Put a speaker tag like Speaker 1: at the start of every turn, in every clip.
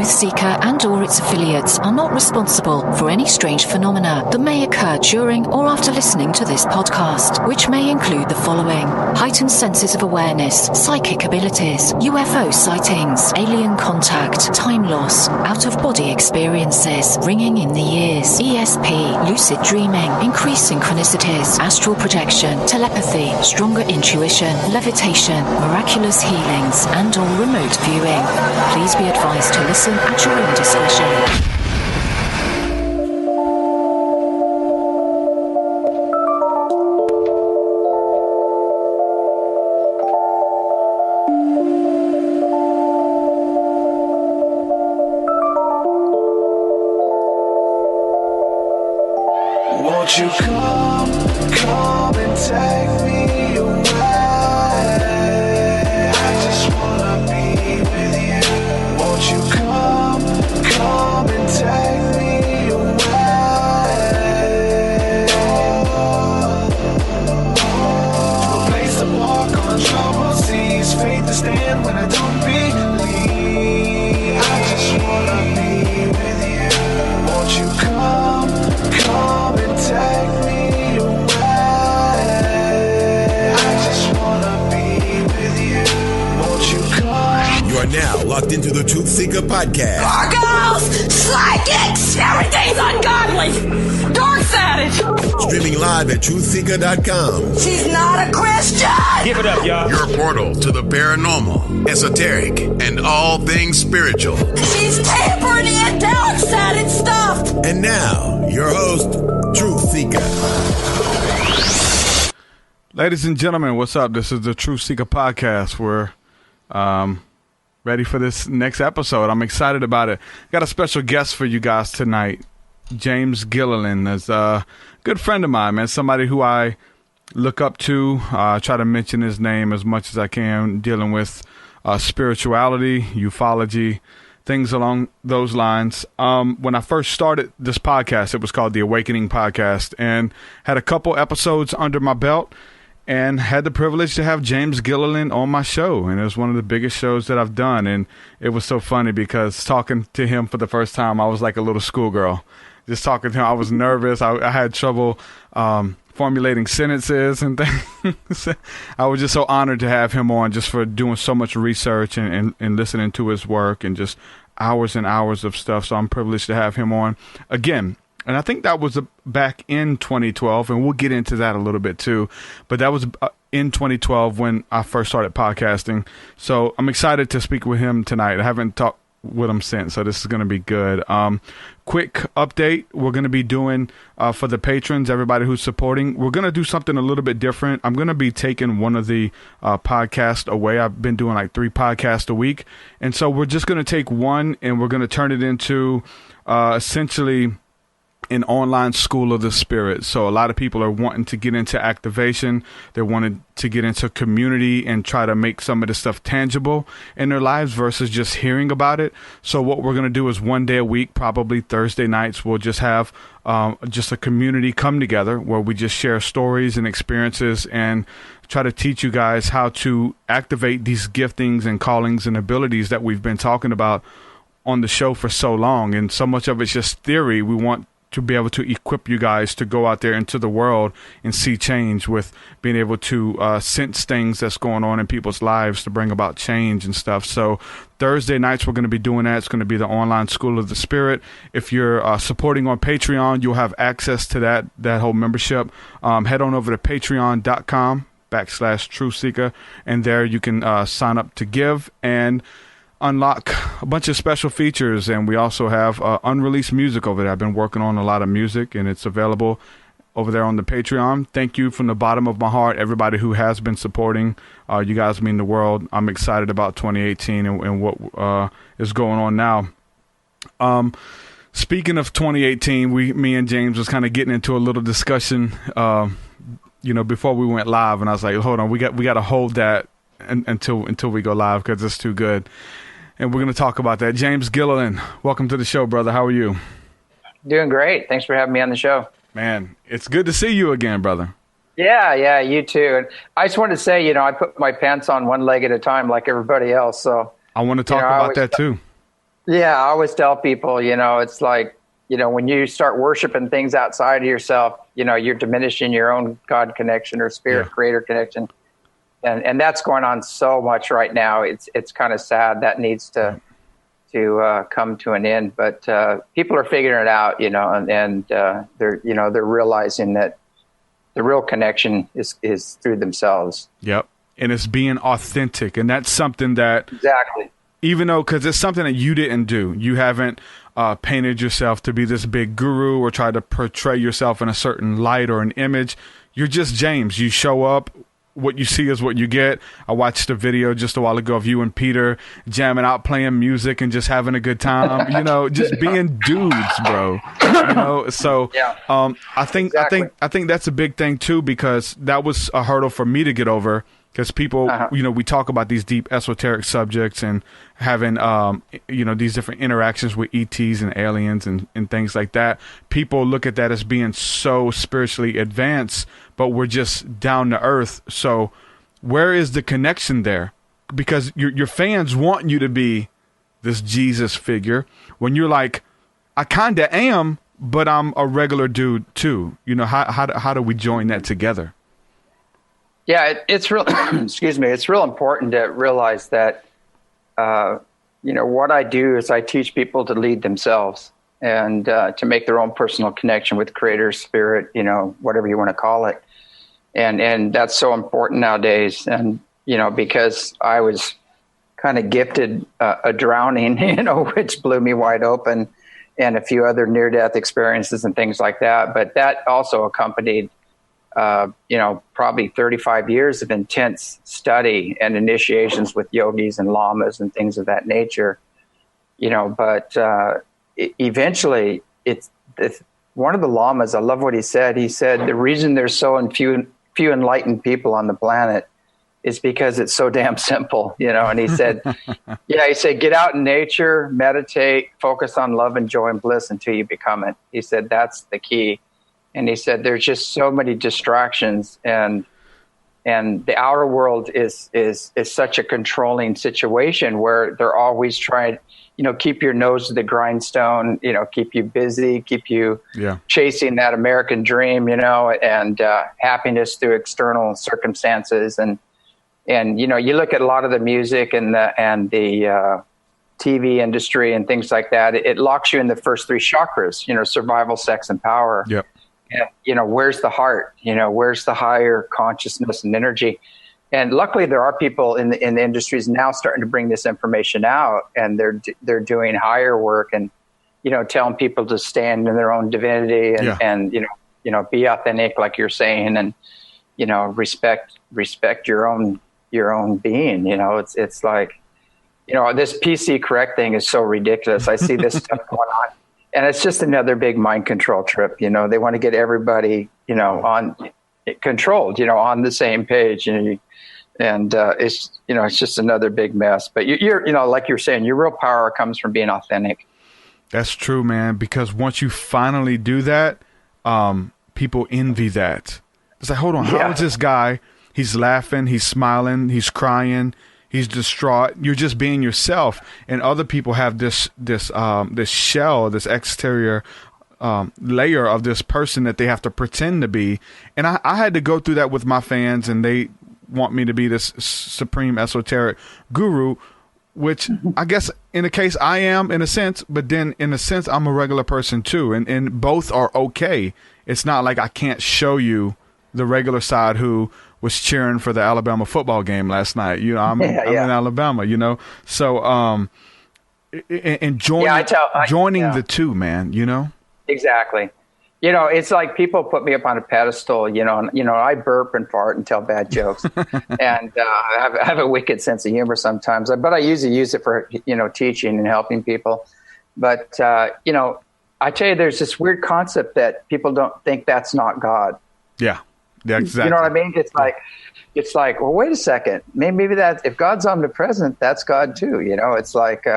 Speaker 1: Truth Seeker and or its affiliates are not responsible for any strange phenomena that may occur during or after listening to this podcast, which may include the following: heightened senses of awareness, psychic abilities, UFO sightings, alien contact, time loss, out-of-body experiences, ringing in the ears, ESP, lucid dreaming, increased synchronicities, astral projection, telepathy, stronger intuition, levitation, miraculous healings, and or remote viewing. Please be advised to listen at your own discretion.
Speaker 2: Won't you come and take me away? I just wanna be with you. Won't you come and take me away? To a place to walk on troubled seas, faith to stand when I don't believe. I just wanna be with you. Won't you come and take me away? I just wanna be with you. Won't you come?
Speaker 3: You are now locked into the Truth Seeker podcast.
Speaker 4: Gargoyles! Psychics! Everything's ungodly! Dark savage!
Speaker 3: Streaming live at truthseeker.com.
Speaker 4: She's not a Christian!
Speaker 5: Give it up, y'all.
Speaker 3: Your portal to the paranormal, esoteric, and all things spiritual.
Speaker 4: She's tampering in dark savage stuff!
Speaker 3: And now, your host, Truth Seeker.
Speaker 6: Ladies and gentlemen, what's up? This is the Truth Seeker podcast. We're ready for this next episode. I'm excited about it. Got a special guest for you guys tonight. James Gilliland is a good friend of mine, man. Somebody who I look up to. I try to mention his name as much as I can, dealing with spirituality, ufology, things along those lines. When I first started this podcast, it was called The Awakening Podcast, and had a couple episodes under my belt, and had the privilege to have James Gilliland on my show. And it was one of the biggest shows that I've done. And it was so funny because talking to him for the first time, I was like a little schoolgirl. Just talking to him, I was nervous. I had trouble formulating sentences and things. I was just so honored to have him on, just for doing so much research and listening to his work, and just hours and hours of stuff. So I'm privileged to have him on again. And I think that was back in 2012, and we'll get into that a little bit too. But that was in 2012 when I first started podcasting. So I'm excited to speak with him tonight. I haven't talked with him since, so this is going to be good. Quick update. We're going to be doing, for the patrons, everybody who's supporting, we're going to do something a little bit different. I'm going to be taking one of the podcasts away. I've been doing like 3 podcasts a week. And so we're just going to take one, and we're going to turn it into essentially an online school of the spirit. So a lot of people are wanting to get into activation. They wanted to get into community and try to make some of this stuff tangible in their lives versus just hearing about it. So what we're going to do is one day a week, probably Thursday nights, we'll just have just a community come together where we just share stories and experiences and try to teach you guys how to activate these giftings and callings and abilities that we've been talking about on the show for so long. And so much of it's just theory. We want to be able to equip you guys to go out there into the world and see change, with being able to sense things that's going on in people's lives to bring about change and stuff. So Thursday nights, we're going to be doing that. It's going to be the online school of the spirit. If you're supporting on Patreon, you'll have access to that whole membership. Head on over to patreon.com/truthseeker, and there you can sign up to give and unlock a bunch of special features. And we also have unreleased music over there. I've been working on a lot of music, and it's available over there on the Patreon. Thank you from the bottom of my heart, everybody who has been supporting. You guys mean the world. I'm excited about 2018 and what is going on now. Speaking of 2018, me and James was kind of getting into a little discussion, before we went live, and I was like, hold on, we got to hold that until we go live, because it's too good. And we're going to talk about that. James Gilliland, welcome to the show, brother. How are you?
Speaker 7: Doing great. Thanks for having me on the show.
Speaker 6: Man, it's good to see you again, brother.
Speaker 7: Yeah, you too. And I just wanted to say, I put my pants on one leg at a time like everybody else. So
Speaker 6: I want to talk about that too.
Speaker 7: Yeah, I always tell people, it's like, when you start worshiping things outside of yourself, you're diminishing your own God connection or spirit creator connection. And that's going on so much right now. It's kind of sad. That needs to come to an end. But people are figuring it out, and they're realizing that the real connection is through themselves.
Speaker 6: Yep. And it's being authentic. And that's something that
Speaker 7: exactly,
Speaker 6: even though, because it's something that you didn't do, you haven't painted yourself to be this big guru or try to portray yourself in a certain light or an image. You're just James. You show up. What you see is what you get. I watched a video just a while ago of you and Peter jamming out, playing music and just having a good time, just being dudes, bro. So I think that's a big thing too, because that was a hurdle for me to get over. Because people, we talk about these deep esoteric subjects and having, these different interactions with ETs and aliens and things like that. People look at that as being so spiritually advanced, but we're just down to earth. So where is the connection there? Because your fans want you to be this Jesus figure when you're like, I kind of am, but I'm a regular dude too. How do we join that together?
Speaker 7: Yeah, it's real. Excuse me. It's real important to realize that, what I do is I teach people to lead themselves and to make their own personal connection with Creator, Spirit, whatever you want to call it, and that's so important nowadays. And because I was kind of gifted a drowning, which blew me wide open, and a few other near-death experiences and things like that. But that also accompanied probably 35 years of intense study and initiations with yogis and lamas and things of that nature, but eventually it's one of the lamas. I love what he said. He said, the reason there's so few enlightened people on the planet is because it's so damn simple, and he said, get out in nature, meditate, focus on love and joy and bliss until you become it. He said, that's the key. And he said, there's just so many distractions, and the outer world is such a controlling situation where they're always trying, keep your nose to the grindstone, keep you busy, keep you chasing that American dream, and happiness through external circumstances. And you look at a lot of the music and the TV industry and things like that, it locks you in the first three chakras, survival, sex, and power.
Speaker 6: Yep.
Speaker 7: And, where's the heart? Where's the higher consciousness and energy? And luckily, there are people in the industries now starting to bring this information out, and they're doing higher work and, telling people to stand in their own divinity and be authentic, like you're saying, and, respect your own being. It's like, this PC correct thing is so ridiculous. I see this stuff going on. And it's just another big mind control trip. They want to get everybody, on controlled, on the same page. And it's just another big mess. But you're like you're saying, your real power comes from being authentic.
Speaker 6: That's true, man. Because once you finally do that, people envy that. It's like, hold on, how is this guy? He's laughing, he's smiling, he's crying. He's distraught. You're just being yourself, and other people have this shell, this exterior layer of this person that they have to pretend to be. And I had to go through that with my fans, and they want me to be this supreme esoteric guru, which I guess in a case I am in a sense, but then in a sense I'm a regular person too, and both are okay. It's not like I can't show you the regular side who was cheering for the Alabama football game last night. I'm in Alabama, So, and joining the two, man,
Speaker 7: Exactly. It's like people put me up on a pedestal, I burp and fart and tell bad jokes. And I have a wicked sense of humor sometimes, but I usually use it for, teaching and helping people. But, I tell you, there's this weird concept that people don't think that's not God.
Speaker 6: Yeah. Yeah, exactly.
Speaker 7: You know what I mean? It's like, well, wait a second. Maybe that if God's omnipresent, that's God too. It's like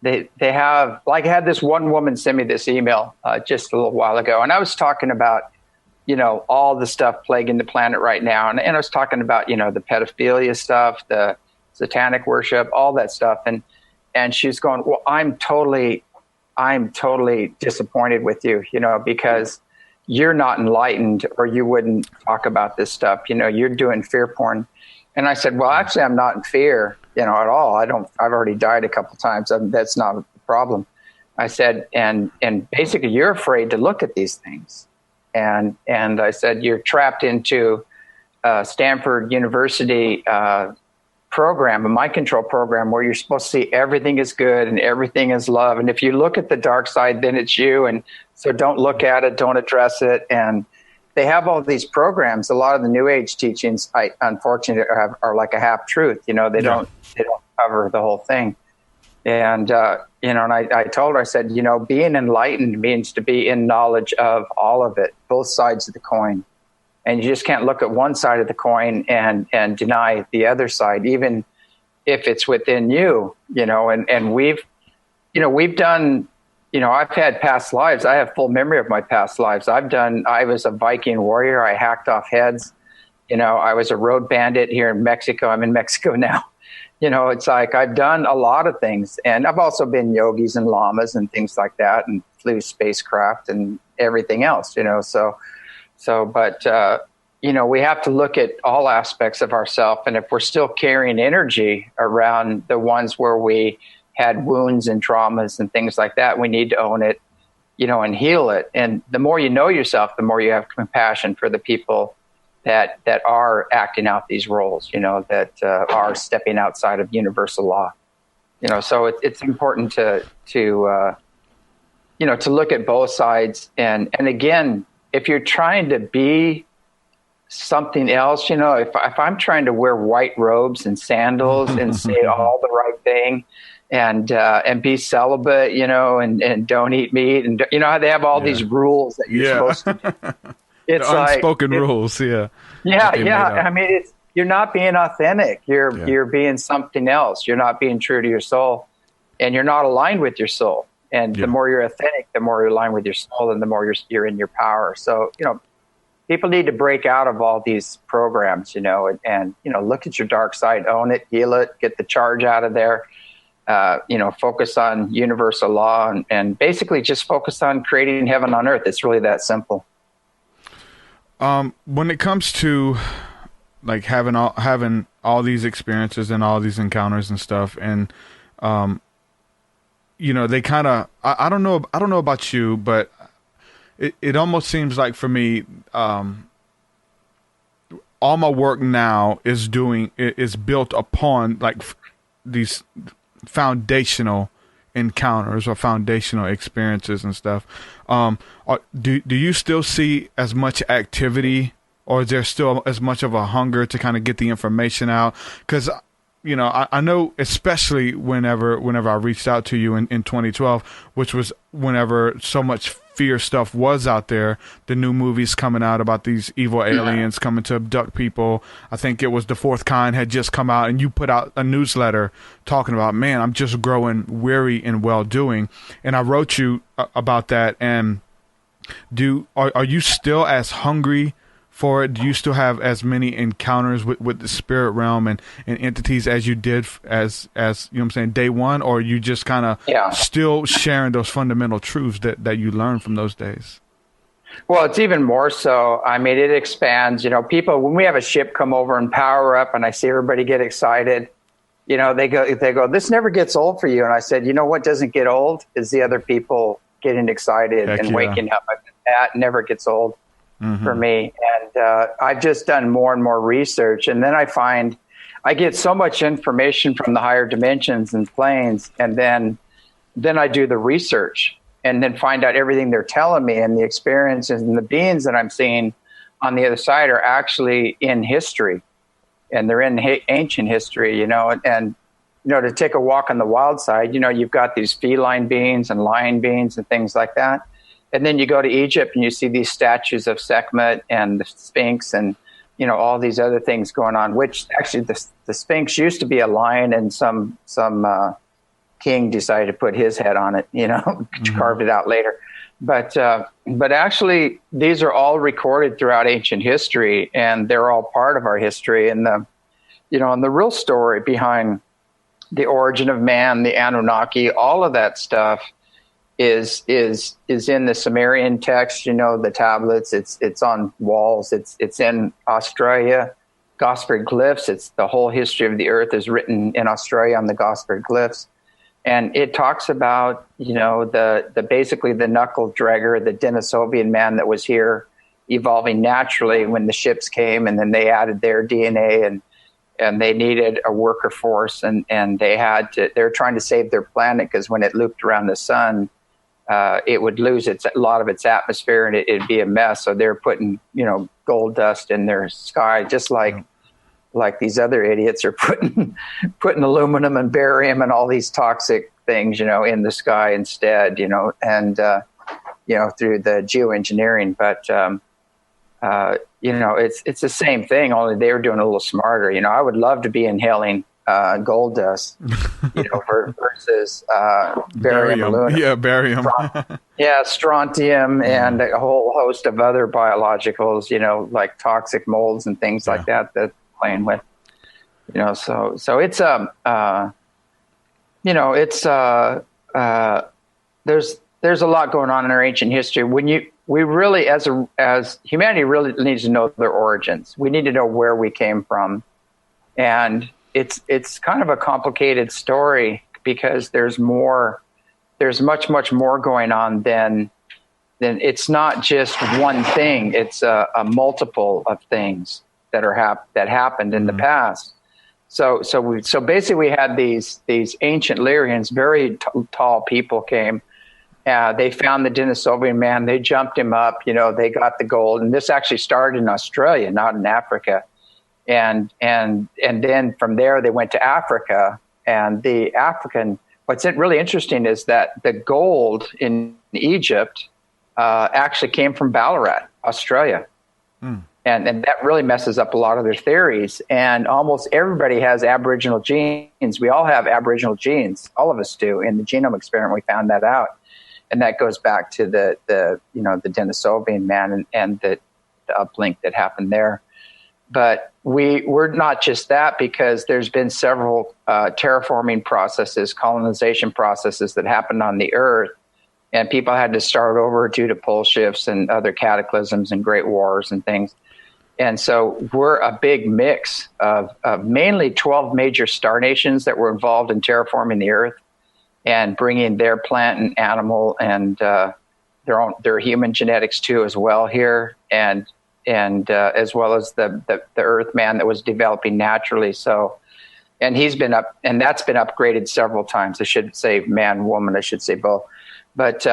Speaker 7: they have, like, I had this one woman send me this email just a little while ago, and I was talking about, all the stuff plaguing the planet right now, and I was talking about, the pedophilia stuff, the satanic worship, all that stuff, and and she's going, well, I'm totally disappointed with you, because you're not enlightened, or you wouldn't talk about this stuff. You're doing fear porn. And I said, well, actually, I'm not in fear, at all. I've already died a couple times. That's not a problem. I said, and basically you're afraid to look at these things. And I said, you're trapped into Stanford University program, a mind control program, where you're supposed to see everything is good and everything is love. And if you look at the dark side, then it's you. And so don't look at it, don't address it. And they have all these programs. A lot of the New Age teachings, unfortunately, are like a half truth. They don't cover the whole thing. And and I told her, I said, being enlightened means to be in knowledge of all of it, both sides of the coin. And you just can't look at one side of the coin and deny the other side, even if it's within you. And we've done. I've had past lives. I have full memory of my past lives. I was a Viking warrior. I hacked off heads. I was a road bandit here in Mexico. I'm in Mexico now. It's like I've done a lot of things. And I've also been yogis and lamas and things like that, and flew spacecraft and everything else, but we have to look at all aspects of ourselves. And if we're still carrying energy around the ones where we had wounds and traumas and things like that, we need to own it, and heal it. And the more you know yourself, the more you have compassion for the people that are acting out these roles, that are stepping outside of universal law. So it's important to look at both sides. And again, if you're trying to be something else, if I'm trying to wear white robes and sandals and say all the right thing, and be celibate, and don't eat meat, and how they have all these rules that you're supposed to do. It's
Speaker 6: the unspoken rules,
Speaker 7: yeah. I mean, you're not being authentic. You're being something else. You're not being true to your soul, and you're not aligned with your soul. And the more you're authentic, the more you're aligned with your soul, and the more you're in your power. So, people need to break out of all these programs, and look at your dark side, own it, heal it, get the charge out of there. Focus on universal law, and basically just focus on creating heaven on earth. It's really that simple.
Speaker 6: When it comes to like having all these experiences and all these encounters and stuff, and they kind of, I don't know about you, but it almost seems like for me, all my work now is built upon like these foundational encounters or foundational experiences and stuff. Do you still see as much activity, or is there still as much of a hunger to kind of get the information out? Because I know, especially whenever I reached out to you in 2012, which was whenever so much fear stuff was out there, the new movies coming out about these evil aliens coming to abduct people. I think it was The Fourth Kind had just come out, and you put out a newsletter talking about, man, I'm just growing weary in well-doing. And I wrote you about that. And are you still as hungry for it? Do you still have as many encounters with the spirit realm and entities as you did as day one, or are you just kind of still sharing those fundamental truths that you learned from those days?
Speaker 7: Well, it's even more so. I mean, it expands. People, when we have a ship come over and power up, and I see everybody get excited, they go, this never gets old for you. And I said, what doesn't get old is the other people getting excited and waking up. That never gets old. For me. And I've just done more and more research. And then I find I get so much information from the higher dimensions and planes. And then I do the research and then find out everything they're telling me, and the experiences and the beings that I'm seeing on the other side are actually in history, and they're in ancient history, and to take a walk on the wild side, you've got these feline beings and lion beings and things like that. And then you go to Egypt and you see these statues of Sekhmet and the Sphinx and, all these other things going on, which actually the Sphinx used to be a lion, and some king decided to put his head on it, carved it out later. But actually these are all recorded throughout ancient history, and they're all part of our history. And the real story behind the origin of man, the Anunnaki, all of that stuff is in the Sumerian text, the tablets. It's on walls. It's in Australia, Gosford glyphs. It's the whole history of the earth is written in Australia on the Gosford glyphs. And it talks about, the basically the knuckle dragger, the Denisovian man that was here evolving naturally when the ships came, and then they added their DNA and they needed a worker force, and they're trying to save their planet, because when it looped around the sun, it would lose a lot of its atmosphere and it'd be a mess. So they're putting, gold dust in their sky, just like these other idiots are putting aluminum and barium and all these toxic things, in the sky instead, and, through the geoengineering. But, it's the same thing, only they were doing a little smarter. I would love to be inhaling gold dust, versus barium, aluminum.
Speaker 6: Yeah, barium.
Speaker 7: Strontium, and a whole host of other biologicals, like toxic molds and things like that playing with. So it's there's a lot going on in our ancient history. We really, as humanity, really needs to know their origins. We need to know where we came from, and it's kind of a complicated story, because there's much more going on than it's not just one thing. It's a multiple of things that happened in the past. So basically we had these ancient Lyrians, very tall people came. They found the Denisovian man. They jumped him up. They got the gold, and this actually started in Australia, not in Africa. And then from there they went to Africa. And the African, what's really interesting is that the gold in Egypt actually came from Ballarat, Australia. And that really messes up a lot of their theories. And almost everybody has Aboriginal genes. We all have Aboriginal genes. All of us do. In the genome experiment, we found that out. And that goes back to the Denisovian man and the uplink that happened there. But we're not just that, because there's been several terraforming processes, colonization processes that happened on the Earth. And people had to start over due to pole shifts and other cataclysms and great wars and things. And so we're a big mix of mainly 12 major star nations that were involved in terraforming the Earth and bringing their plant and animal and their human genetics too as well here, and as well as the Earth man that was developing naturally. So, and that's been upgraded several times. I should say man, woman. I should say both. But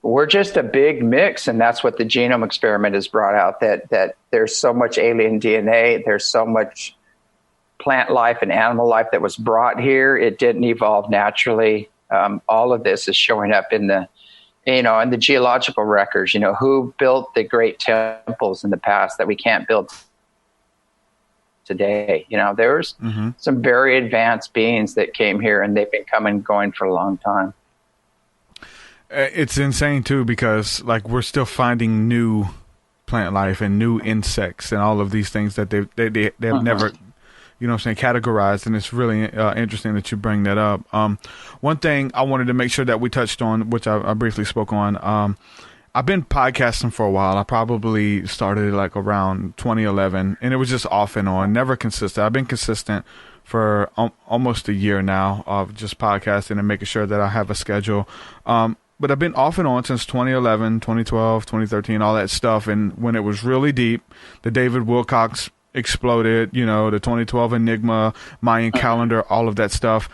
Speaker 7: we're just a big mix, and that's what the genome experiment has brought out, that there's so much alien DNA, there's so much plant life and animal life that was brought here. It didn't evolve naturally. All of this is showing up in the geological records, who built the great temples in the past that we can't build today. There's some very advanced beings that came here, and they've been coming and going for a long time.
Speaker 6: It's insane too, because we're still finding new plant life and new insects and all of these things that they've never, categorized. And it's really interesting that you bring that up. One thing I wanted to make sure that we touched on, which I briefly spoke on, I've been podcasting for a while. I probably started around 2011, and it was just off and on, never consistent. I've been consistent for almost a year now of just podcasting and making sure that I have a schedule. But I've been off and on since 2011, 2012, 2013, all that stuff. And when it was really deep, the David Wilcox exploded, the 2012 Enigma, Mayan calendar, all of that stuff.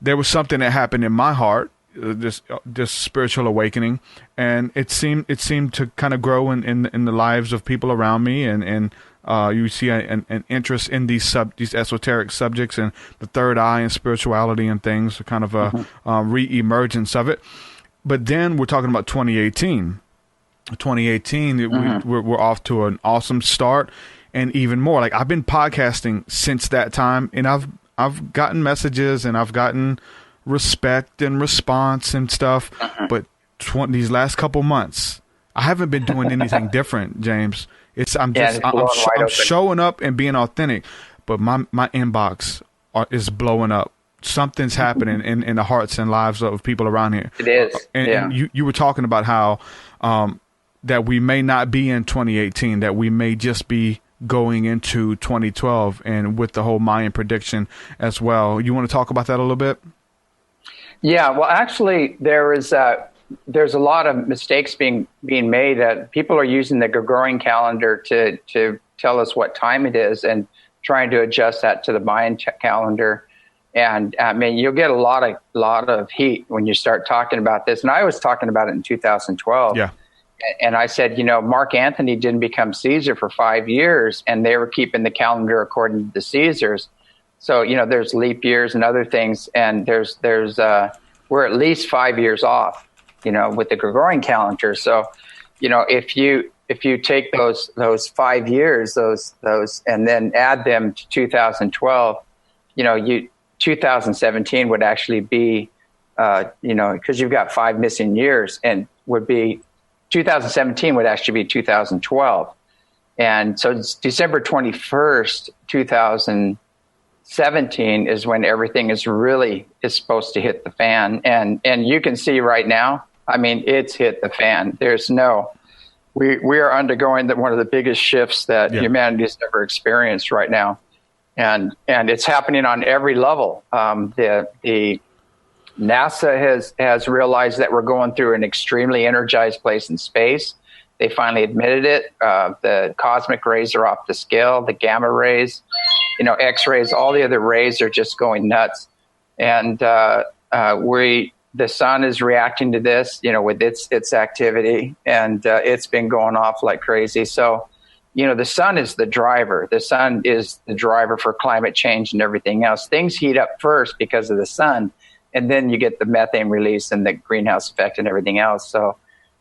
Speaker 6: There was something that happened in my heart, this spiritual awakening, and it seemed to kind of grow in the lives of people around me, and you see an interest in these esoteric subjects and the third eye and spirituality and things, kind of a re-emergence of it. But then we're talking about 2018. 2018, we're off to an awesome start, and even more. I've been podcasting since that time, and I've gotten messages and I've gotten respect and response and stuff. But these last couple months, I haven't been doing anything different, James. I'm showing up and being authentic. But my inbox is blowing up. Something's happening in the hearts and lives of people around here.
Speaker 7: It is.
Speaker 6: And you were talking about how that we may not be in 2018, that we may just be going into 2012, and with the whole Mayan prediction as well. You want to talk about that a little bit?
Speaker 7: Yeah, well, actually, there's a lot of mistakes being made. People are using the Gregorian calendar to tell us what time it is, and trying to adjust that to the Mayan calendar. And I mean, you'll get a lot of heat when you start talking about this. And I was talking about it in 2012.
Speaker 6: Yeah.
Speaker 7: And I said, Mark Antony didn't become Caesar for 5 years, and they were keeping the calendar according to the Caesars. So, there's leap years and other things, and we're at least 5 years off, with the Gregorian calendar. So, if you take those 5 years, those and then add them to 2012, 2017 would actually be, because you've got 5 missing years, and 2017 would actually be 2012. And so it's December 21st, 2017 is when everything is supposed to hit the fan. And you can see right now, I mean, it's hit the fan. We are undergoing one of the biggest shifts that humanity has ever experienced right now. And it's happening on every level. The NASA has realized that we're going through an extremely energized place in space. They finally admitted it. The cosmic rays are off the scale. The gamma rays, X-rays, all the other rays are just going nuts. And the sun is reacting to this, with its activity, and it's been going off like crazy. So, the sun is the driver. The sun is the driver for climate change and everything else. Things heat up first because of the sun, and then you get the methane release and the greenhouse effect and everything else. So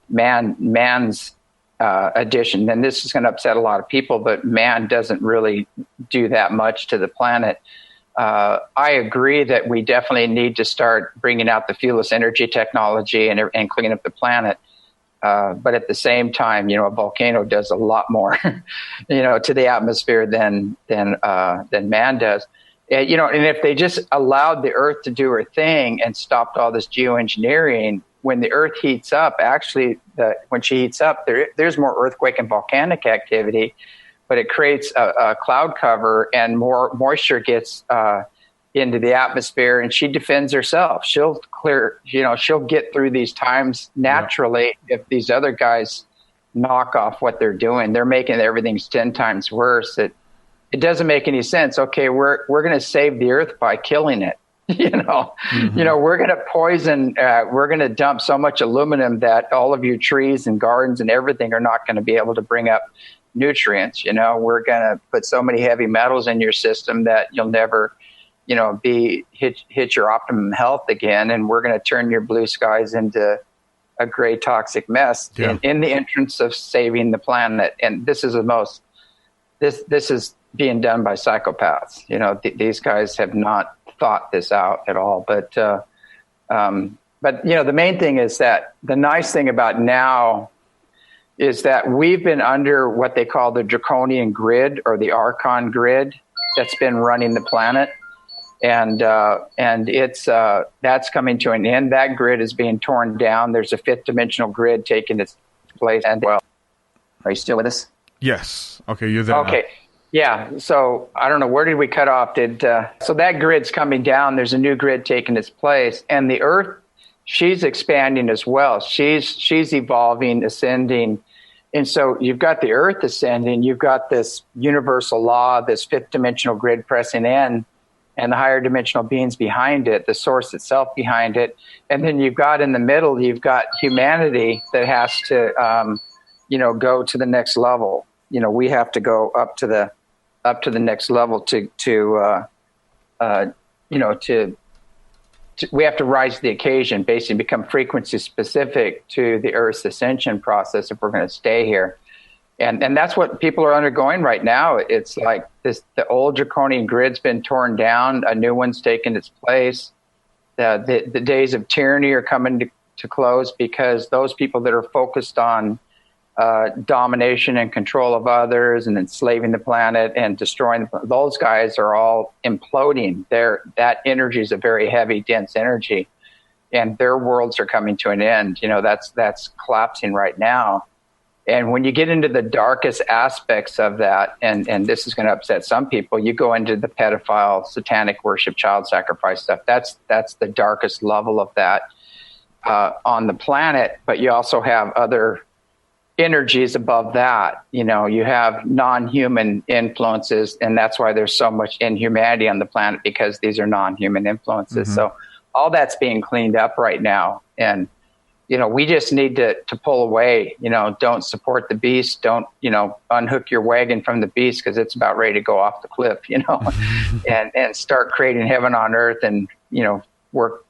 Speaker 7: man's addition, and this is going to upset a lot of people, but man doesn't really do that much to the planet. I agree that we definitely need to start bringing out the fuelless energy technology and cleaning up the planet. But at the same time, a volcano does a lot more, to the atmosphere than man does. And if they just allowed the Earth to do her thing and stopped all this geoengineering, when the Earth heats up, when she heats up, there's more earthquake and volcanic activity, but it creates a cloud cover, and more moisture gets into the atmosphere, and she defends herself. She'll get through these times naturally. If these other guys knock off what they're doing, they're making everything 10 times worse. It doesn't make any sense. Okay, we're going to save the Earth by killing it. We're going to poison, we're going to dump so much aluminum that all of your trees and gardens and everything are not going to be able to bring up nutrients. We're going to put so many heavy metals in your system that you'll never, hit your optimum health again. And we're going to turn your blue skies into a gray toxic mess in the entrance of saving the planet. And this is this is being done by psychopaths. These guys have not thought this out at all. But the main thing is that the nice thing about now is that we've been under what they call the draconian grid, or the Archon grid, that's been running the planet. And it's that's coming to an end. That grid is being torn down. There's a 5th dimensional grid taking its place. And are you still with us?
Speaker 6: Yes. Okay, you're there.
Speaker 7: Okay. Yeah. So I don't know, where did we cut off? So that grid's coming down. There's a new grid taking its place, and the Earth, she's expanding as well. She's evolving, ascending. And so you've got the Earth ascending. You've got this universal law, this 5th dimensional grid pressing in, and the higher dimensional beings behind it, the source itself behind it. And then you've got in the middle, you've got humanity that has to, go to the next level. We have to go up to the next level we have to rise to the occasion, basically become frequency specific to the Earth's ascension process if we're going to stay here. And that's what people are undergoing right now. It's like the old draconian grid's been torn down, a new one's taken its place. The days of tyranny are coming to close, because those people that are focused on domination and control of others and enslaving the planet and destroying those guys are all imploding. That energy is a very heavy, dense energy, and their worlds are coming to an end. That's collapsing right now. And when you get into the darkest aspects of that, and this is going to upset some people, you go into the pedophile, satanic worship, child sacrifice stuff. That's the darkest level of that on the planet. But you also have other energies above that. You have non-human influences, and that's why there's so much inhumanity on the planet, because these are non-human influences. Mm-hmm. So all that's being cleaned up right now. And we just need to pull away. Don't support the beast. Don't, unhook your wagon from the beast, because it's about ready to go off the cliff, and start creating heaven on earth and, work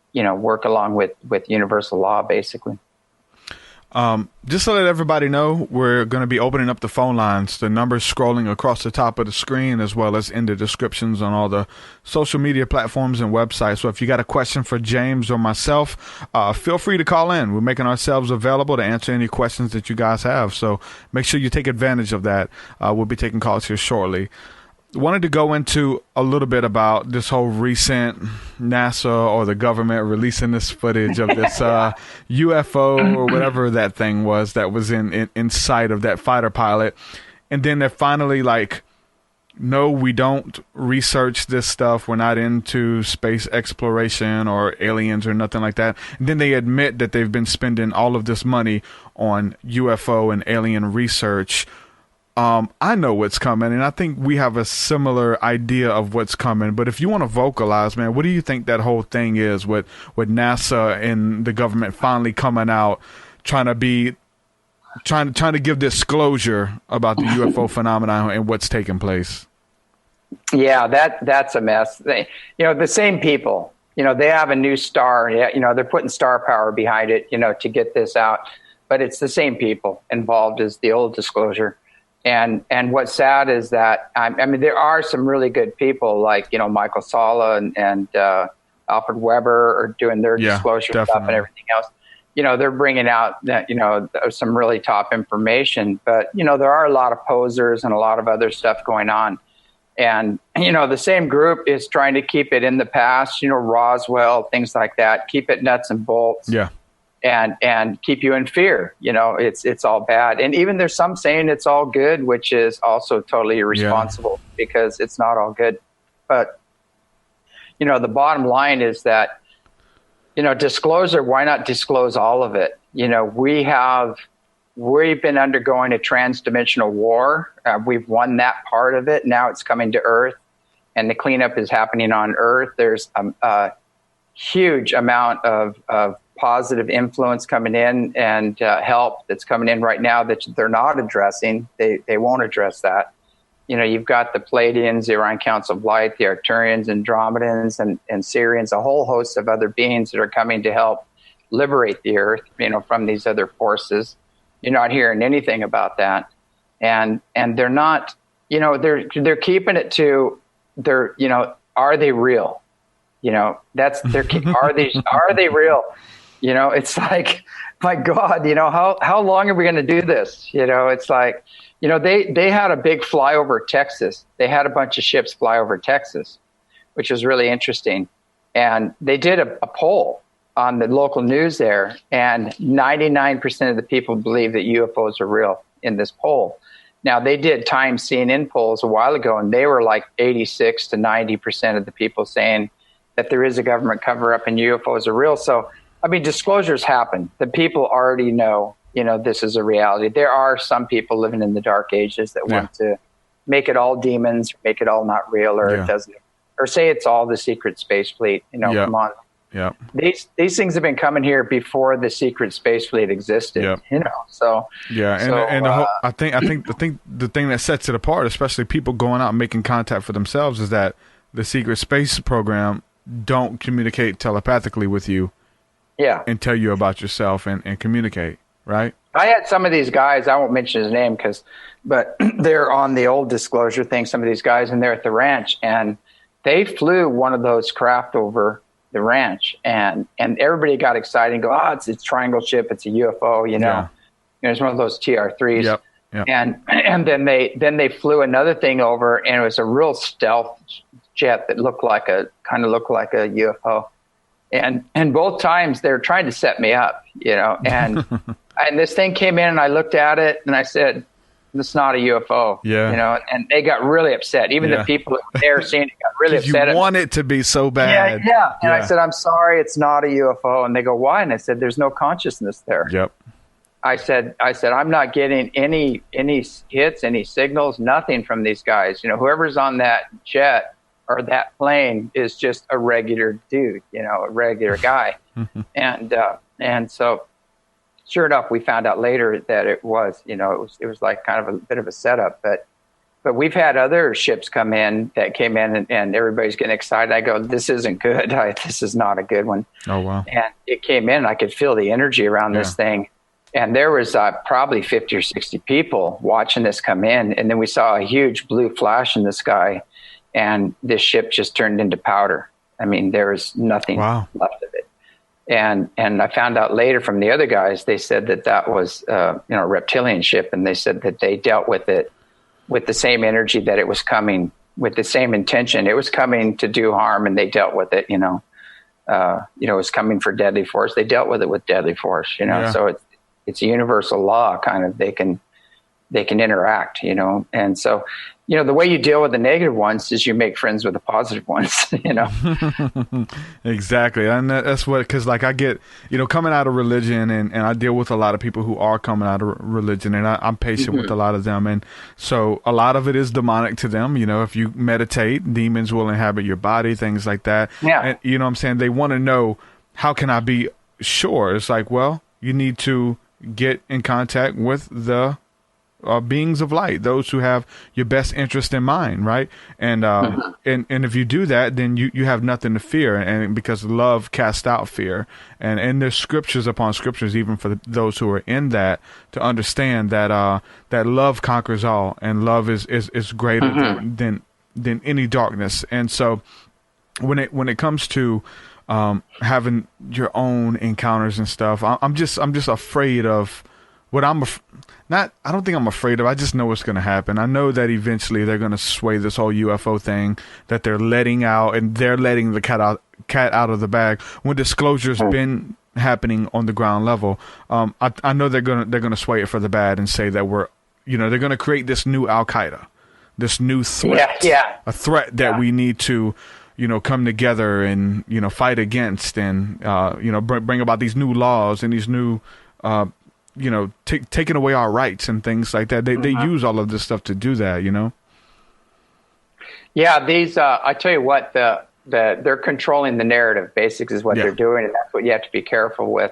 Speaker 7: along with universal law, basically.
Speaker 6: Just to let everybody know, we're going to be opening up the phone lines. The number's scrolling across the top of the screen, as well as in the descriptions on all the social media platforms and websites. So if you got a question for James or myself, feel free to call in. We're making ourselves available to answer any questions that you guys have. So make sure you take advantage of that. We'll be taking calls here shortly. Wanted to go into a little bit about this whole recent NASA or the government releasing this footage of this UFO or whatever that thing was that was in sight of that fighter pilot. And then they're finally like, no, we don't research this stuff. We're not into space exploration or aliens or nothing like that. And then they admit that they've been spending all of this money on UFO and alien research. I know what's coming, and I think we have a similar idea of what's coming. But if you want to vocalize, man, what do you think that whole thing is with NASA and the government finally coming out, trying to give disclosure about the UFO phenomenon and what's taking place?
Speaker 7: Yeah, that's a mess. The same people, they have a new star. They're putting star power behind it, to get this out. But it's the same people involved as the old disclosure. And what's sad is that, there are some really good people like, Michael Sala and Alfred Weber are doing their disclosure
Speaker 6: definitely.
Speaker 7: stuff and everything else. They're bringing out that, some really top information. But, there are a lot of posers and a lot of other stuff going on. And, the same group is trying to keep it in the past, Roswell, things like that, keep it nuts and bolts. Yeah. And keep you in fear. It's all bad. And even there's some saying it's all good, which is also totally irresponsible because it's not all good. But, the bottom line is that, disclosure, why not disclose all of it? We've been undergoing a transdimensional war. We've won that part of it. Now it's coming to Earth, and the cleanup is happening on Earth. There's a huge amount of positive influence coming in and help that's coming in right now that they're not addressing. They won't address that. You've got the Pleiadians, the Orion Council of Light, the Arcturians, Andromedans, and Sirians, a whole host of other beings that are coming to help liberate the Earth, from these other forces. You're not hearing anything about that. And they're not, they're keeping it to are they real? That's are they real? It's like, my God, how long are we going to do this? It's like, they had a big flyover Texas. They had a bunch of ships fly over Texas, which was really interesting. And they did a poll on the local news there, and 99% of the people believe that UFOs are real in this poll. Now, they did Time CNN polls a while ago, and they were like 86 to 90% of the people saying that there is a government cover-up and UFOs are real. So, disclosures happen. The people already know, this is a reality. There are some people living in the dark ages that want to make it all demons, make it all not real, or it doesn't, or say it's all the secret space fleet. Come on. Yeah. These things have been coming here before the secret space fleet existed. So
Speaker 6: I think the thing that sets it apart, especially people going out and making contact for themselves, is that the secret space program don't communicate telepathically with you. Yeah. And tell you about yourself and communicate, right?
Speaker 7: I had some of these guys, I won't mention his name but they're on the old disclosure thing, some of these guys, and they're at the ranch, and they flew one of those craft over the ranch, and everybody got excited and go, it's a triangle ship, it's a UFO, know, it's one of those TR-3s.
Speaker 6: Yep. Yep.
Speaker 7: And then they flew another thing over, and it was a real stealth jet that looked like a UFO. And both times they were trying to set me up, you know, and this thing came in, and I looked at it, and I said, "It's not a UFO," you know, and they got really upset. Even the people that were there seeing it got really upset.
Speaker 6: You want it to be so bad.
Speaker 7: Yeah. And I said, "I'm sorry, it's not a UFO." And they go, "Why?" And I said, "There's no consciousness there."
Speaker 6: Yep.
Speaker 7: I said, "I'm not getting any hits, any signals, nothing from these guys. You know, whoever's on that jet or that plane is just a regular dude, you know, a regular guy." And so, sure enough, we found out later that it was, you know, it was like kind of a bit of a setup. But we've had other ships come in that came in, and everybody's getting excited. I go, "This isn't good. This is not a good one."
Speaker 6: Oh wow!
Speaker 7: And it came in. I could feel the energy around this thing. And there was probably 50 or 60 people watching this come in. And then we saw a huge blue flash in the sky, and this ship just turned into powder. I mean, there was nothing left of it. And I found out later from the other guys, they said that was, a reptilian ship. And they said that they dealt with it with the same energy that it was coming, with the same intention. It was coming to do harm, and they dealt with it, you know. It was coming for deadly force. They dealt with it with deadly force, you know. So it's a universal law, kind of. They can interact, you know. And so, you know, the way you deal with the negative ones is you make friends with the positive ones, you know.
Speaker 6: Exactly. And that's what, because like I get, you know, coming out of religion, and I deal with a lot of people who are coming out of religion, and I'm patient with a lot of them. And so a lot of it is demonic to them. You know, if you meditate, demons will inhabit your body, things like that. Yeah. And, you know what I'm saying? They want to know, how can I be sure? It's like, well, you need to get in contact with the beings of light, those who have your best interest in mind, right? And and if you do that, then you have nothing to fear, and because love casts out fear. And there's scriptures upon scriptures, even for those who are in that, to understand that that love conquers all, and love is greater than any darkness. And so when it comes to having your own encounters and stuff, I'm just afraid of what I don't think I'm afraid of. I just know what's going to happen. I know that eventually they're going to sway this whole UFO thing that they're letting out, and they're letting the cat out of the bag when disclosure's been happening on the ground level. I know they're going to sway it for the bad and say that they're going to create this new Al-Qaeda, this new threat, a threat that we need to, you know, come together and, you know, fight against, and, you know, bring about these new laws and these new, you know, taking away our rights and things like that. They use all of this stuff to do that, you know?
Speaker 7: Yeah, these, I tell you what, they're controlling the narrative, basically, is what they're doing, and that's what you have to be careful with.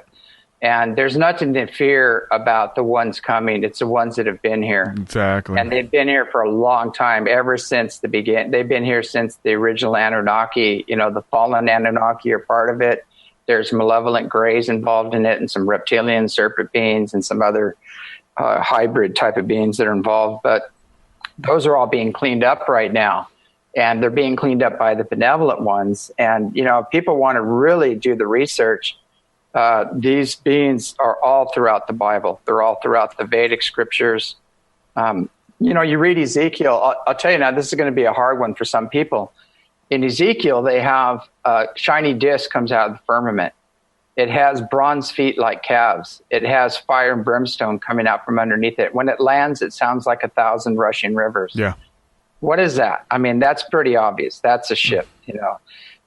Speaker 7: And there's nothing to fear about the ones coming. It's the ones that have been here.
Speaker 6: Exactly.
Speaker 7: And they've been here for a long time, ever since the beginning. They've been here since the original Anunnaki. You know, the fallen Anunnaki are part of it. There's malevolent greys involved in it, and some reptilian serpent beings and some other hybrid type of beings that are involved. But those are all being cleaned up right now. And they're being cleaned up by the benevolent ones. And, you know, if people want to really do the research, these beings are all throughout the Bible. They're all throughout the Vedic scriptures. You know, you read Ezekiel. I'll tell you now, this is going to be a hard one for some people. In Ezekiel, they have a shiny disc comes out of the firmament. It has bronze feet like calves. It has fire and brimstone coming out from underneath it. When it lands, it sounds like 1,000 rushing rivers. Yeah. What is that? I mean, that's pretty obvious. That's a ship, you know.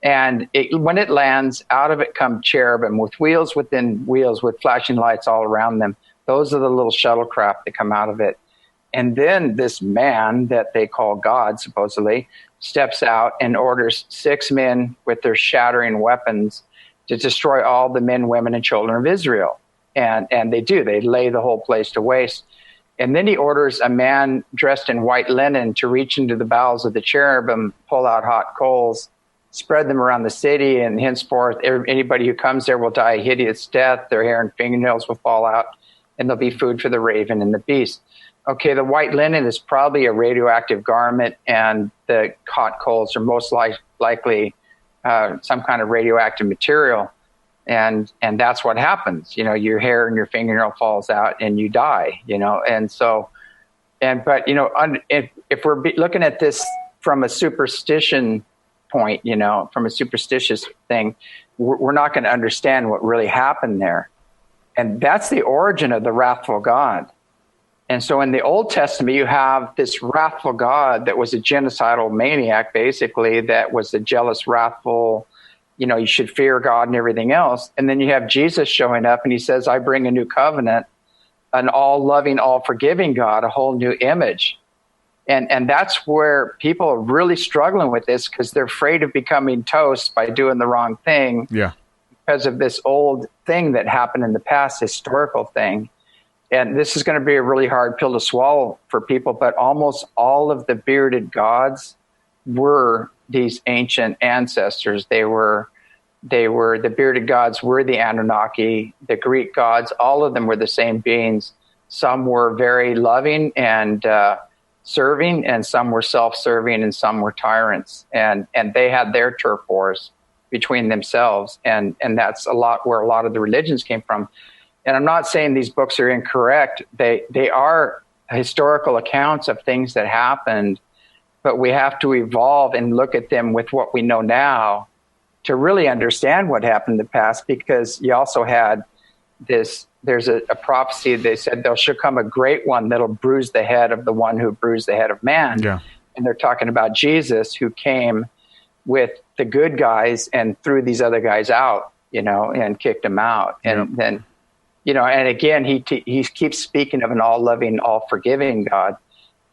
Speaker 7: And when it lands, out of it come cherubim with wheels within wheels with flashing lights all around them. Those are the little shuttlecraft that come out of it. And then this man that they call God, supposedly, steps out and orders 6 men with their shattering weapons to destroy all the men, women, and children of Israel. And they do. They lay the whole place to waste. And then he orders a man dressed in white linen to reach into the bowels of the cherubim, pull out hot coals, spread them around the city, and henceforth anybody who comes there will die a hideous death. Their hair and fingernails will fall out, and there'll be food for the raven and the beast. Okay, the white linen is probably a radioactive garment, and the hot coals are most likely some kind of radioactive material. and that's what happens. Your hair and your fingernail falls out and you die. And so, but if we're looking at this from a superstition point, from a superstitious thing, we're not going to understand what really happened there. And that's the origin of the wrathful God. And so in the Old Testament, you have this wrathful God that was a genocidal maniac, basically, that was a jealous, wrathful, you should fear God and everything else. And then you have Jesus showing up and he says, I bring a new covenant, an all loving, all forgiving God, a whole new image. And that's where people are really struggling with this, because they're afraid of becoming toast by doing the wrong thing.
Speaker 6: Yeah.
Speaker 7: Because of this old thing that happened in the past, historical thing. And this is going to be a really hard pill to swallow for people, but almost all of the bearded gods were these ancient ancestors. They were the bearded gods were the Anunnaki, the Greek gods, all of them were the same beings. Some were very loving and serving, and some were self-serving, and some were tyrants. And they had their turf wars between themselves. And that's where a lot of the religions came from. And I'm not saying these books are incorrect. They are historical accounts of things that happened, but we have to evolve and look at them with what we know now to really understand what happened in the past, because you also had this, there's a prophecy, they said there shall come a great one that'll bruise the head of the one who bruised the head of man. Yeah. And they're talking about Jesus, who came with the good guys and threw these other guys out, and kicked them out. And then, and again, he keeps speaking of an all-loving, all-forgiving God.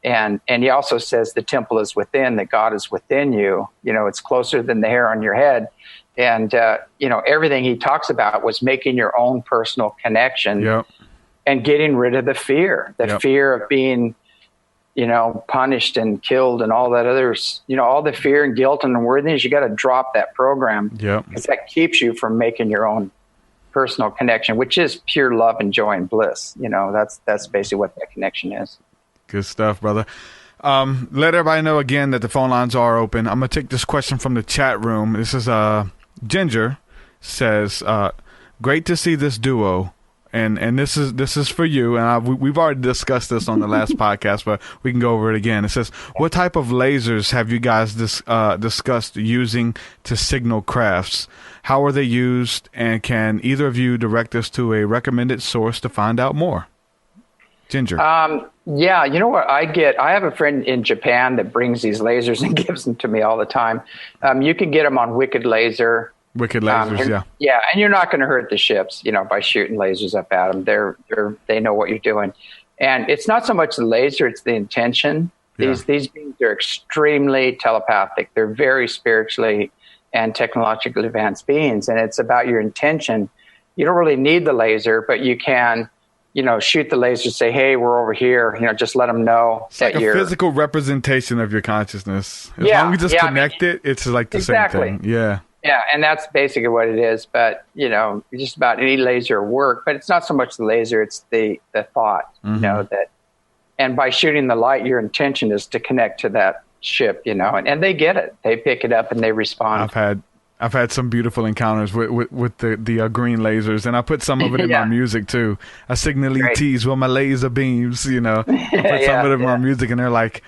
Speaker 7: And he also says the temple is within, that God is within you. It's closer than the hair on your head. And, everything he talks about was making your own personal connection and getting rid of the fear of being, punished and killed and all that others, all the fear and guilt and unworthiness. You got to drop that program, because that keeps you from making your own personal connection, which is pure love and joy and bliss. That's basically what that connection is.
Speaker 6: Good stuff, brother. Let everybody know again that the phone lines are open. I'm going to take this question from the chat room. This is Ginger says, great to see this duo. And this is for you. And we've already discussed this on the last podcast, but we can go over it again. It says, what type of lasers have you guys discussed using to signal crafts? How are they used? And can either of you direct us to a recommended source to find out more? Ginger.
Speaker 7: Yeah, you know what I have a friend in Japan that brings these lasers and gives them to me all the time. You can get them on Wicked Laser.
Speaker 6: Wicked lasers, yeah.
Speaker 7: Yeah, and you're not going to hurt the ships, by shooting lasers up at them. They know what you're doing. And it's not so much the laser, it's the intention. These beings are extremely telepathic. They're very spiritually and technologically advanced beings, and it's about your intention. You don't really need the laser, but you can shoot the laser, say, hey, we're over here, just let them know.
Speaker 6: It's like a physical representation of your consciousness. As long as it's connected, it's like the same thing. Yeah.
Speaker 7: Yeah, and that's basically what it is. But, just about any laser work. But it's not so much the laser, it's the thought, that. And by shooting the light, your intention is to connect to that ship, and they get it. They pick it up and they respond.
Speaker 6: I've had some beautiful encounters with the green lasers, and I put some of it in my music too. I signal ETs with my laser beams, I put some of it in my music, and they're like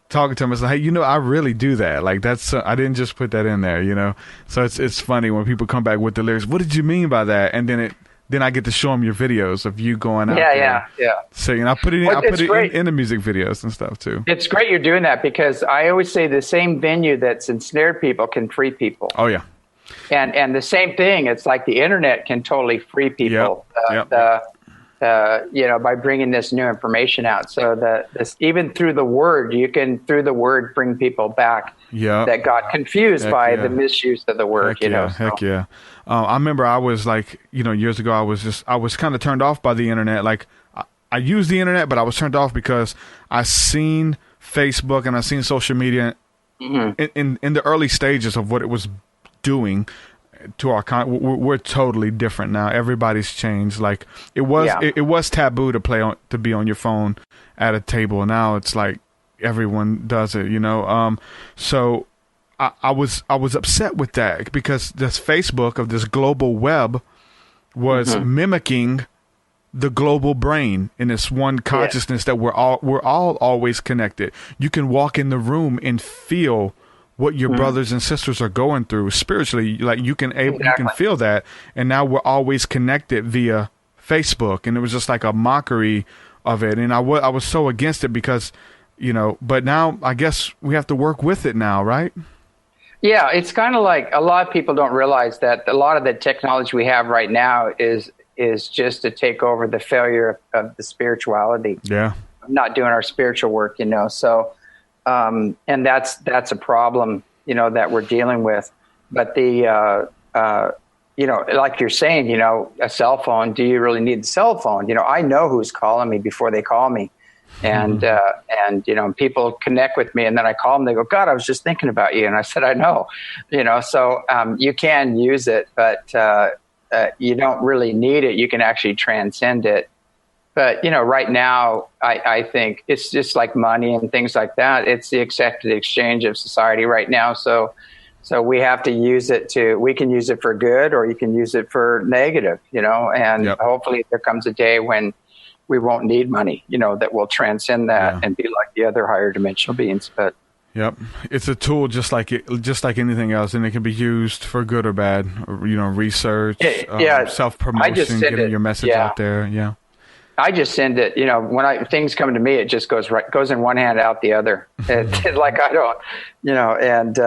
Speaker 6: talking to them. It's like, hey, I really do that. Like that's I didn't just put that in there, So it's funny when people come back with the lyrics. What did you mean by that? And then I get to show them your videos of you going out there. Yeah. So I put it in the music videos and stuff too.
Speaker 7: It's great you're doing that, because I always say the same venue that's ensnared people can free people.
Speaker 6: Oh yeah.
Speaker 7: And the same thing. It's like the internet can totally free people. By bringing this new information out. So that even through the word, you can through the word bring people back that got confused by the misuse of the word.
Speaker 6: Heck yeah. I remember I was like, years ago, I was kind of turned off by the internet. Like I used the internet, but I was turned off because I seen Facebook and I seen social media in the early stages of what it was doing to our we're totally different now. Everybody's changed. Like it was taboo to be on your phone at a table. Now it's like everyone does it, So I was upset with that because this Facebook of this global web was mimicking the global brain in this one consciousness that we're all always connected. You can walk in the room and feel what your brothers and sisters are going through spiritually. Like you can feel that. And now we're always connected via Facebook. And it was just like a mockery of it. And I was so against it because, but now I guess we have to work with it now, right?
Speaker 7: Yeah, it's kind of like a lot of people don't realize that a lot of the technology we have right now is just to take over the failure of the spirituality. Yeah. Not doing our spiritual work, So, and that's a problem, that we're dealing with. But like you're saying, a cell phone, do you really need the cell phone? I know who's calling me before they call me. And people connect with me and then I call them, they go, God, I was just thinking about you. And I said, I know, so you can use it, but you don't really need it. You can actually transcend it. But, right now, I think it's just like money and things like that. It's the accepted exchange of society right now. So we have to use it we can use it for good or you can use it for negative, and hopefully there comes a day when we won't need money, that will transcend that and be like the other higher dimensional beings. But
Speaker 6: yep, it's a tool just like anything else, and it can be used for good or bad. Research, self-promotion, getting your message out there. Yeah,
Speaker 7: I just send it. When things come to me, it just goes in one hand, out the other. Like I don't, and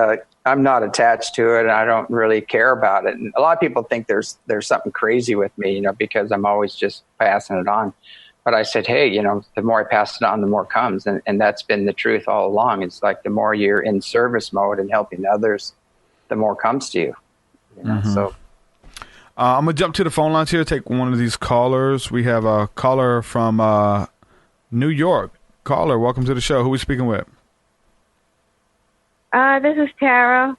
Speaker 7: I'm not attached to it, and I don't really care about it. And a lot of people think there's something crazy with me, because I'm always just passing it on. But I said, hey, the more I pass it on, the more comes. And that's been the truth all along. It's like the more you're in service mode and helping others, the more comes to you. So
Speaker 6: I'm going to jump to the phone lines here, take one of these callers. We have a caller from New York. Caller, welcome to the show. Who are we speaking with?
Speaker 5: This is Tara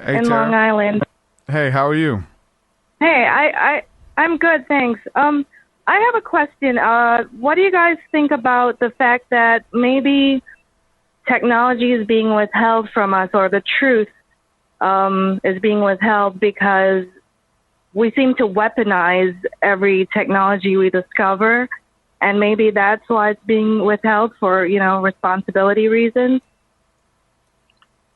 Speaker 5: in Long Island.
Speaker 6: Hey, how are you?
Speaker 5: Hey, I'm good, thanks. I have a question. What do you guys think about the fact that maybe technology is being withheld from us, or the truth is being withheld because we seem to weaponize every technology we discover, and maybe that's why it's being withheld for, responsibility reasons?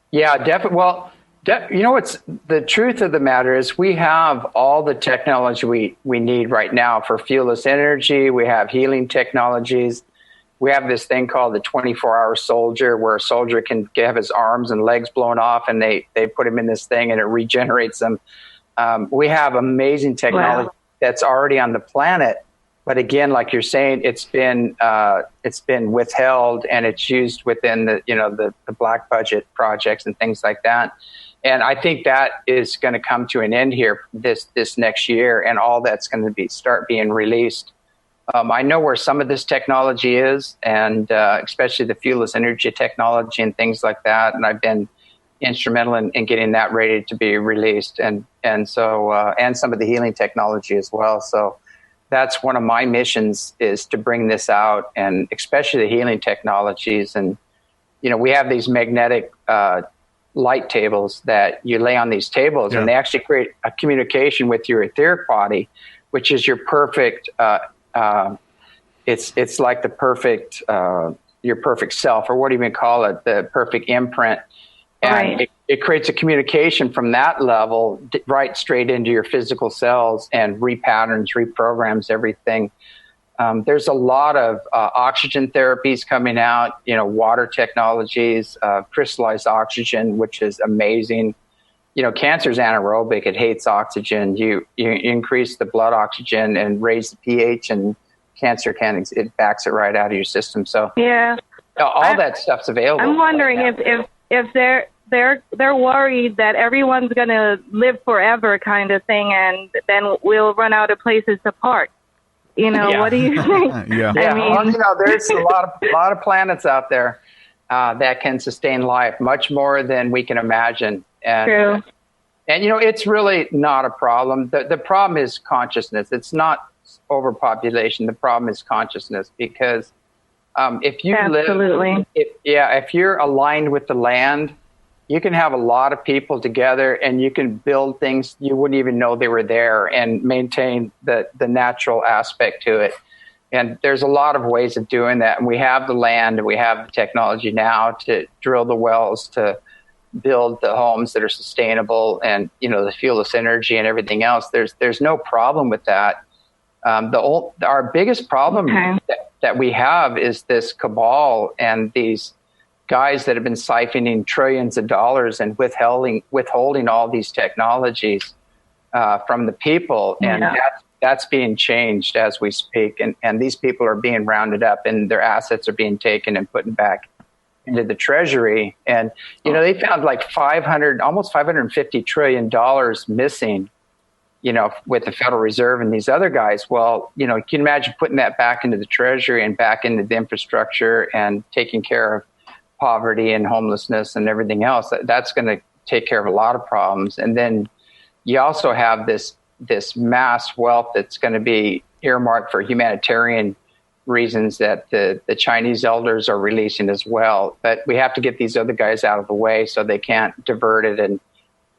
Speaker 7: Yeah, definitely. Well, what's the truth of the matter is we have all the technology we need right now for fuelless energy. We have healing technologies. We have this thing called the 24-hour soldier, where a soldier can have his arms and legs blown off, and they put him in this thing and it regenerates them. We have amazing technology that's already on the planet. But again, like you're saying, it's been withheld, and it's used within the black budget projects and things like that. And I think that is going to come to an end here this next year, and all that's going to start being released. I know where some of this technology is, and especially the fuelless energy technology and things like that. And I've been instrumental in getting that ready to be released, and so some of the healing technology as well. So that's one of my missions, is to bring this out, and especially the healing technologies. And we have these magnetic light tables that you lay on these tables, and they actually create a communication with your etheric body, which is your perfect. It's like the perfect, your perfect self, or what do you even call it? The perfect imprint. And it creates a communication from that level right straight into your physical cells, and repatterns, reprograms everything. There's a lot of oxygen therapies coming out, water technologies, crystallized oxygen, which is amazing. Cancer is anaerobic. It hates oxygen. You increase the blood oxygen and raise the pH, and cancer it backs it right out of your system. So all that stuff's available.
Speaker 5: I'm wondering if they're worried that everyone's going to live forever kind of thing, and then we'll run out of places to park. What do you think?
Speaker 7: I mean, there's a lot of planets out there that can sustain life, much more than we can imagine. And,
Speaker 5: True.
Speaker 7: And it's really not a problem. The problem is consciousness. It's not overpopulation. The problem is consciousness, because if you
Speaker 5: Absolutely.
Speaker 7: if you're aligned with the land, you can have a lot of people together and you can build things you wouldn't even know they were there and maintain the natural aspect to it. And there's a lot of ways of doing that. And we have the land and we have the technology now to drill the wells, to build the homes that are sustainable and, the fuelless energy and everything else. There's no problem with that. Our biggest problem that we have is this cabal and these guys that have been siphoning trillions of dollars and withholding all these technologies from the people. And that's being changed as we speak. And these people are being rounded up and their assets are being taken and put back into the treasury. And, they found like almost $550 trillion missing, with the Federal Reserve and these other guys. Well, you can imagine putting that back into the treasury and back into the infrastructure and taking care of poverty and homelessness and everything else. That's going to take care of a lot of problems. And then you also have this mass wealth that's going to be earmarked for humanitarian reasons that the Chinese elders are releasing as well. But we have to get these other guys out of the way so they can't divert it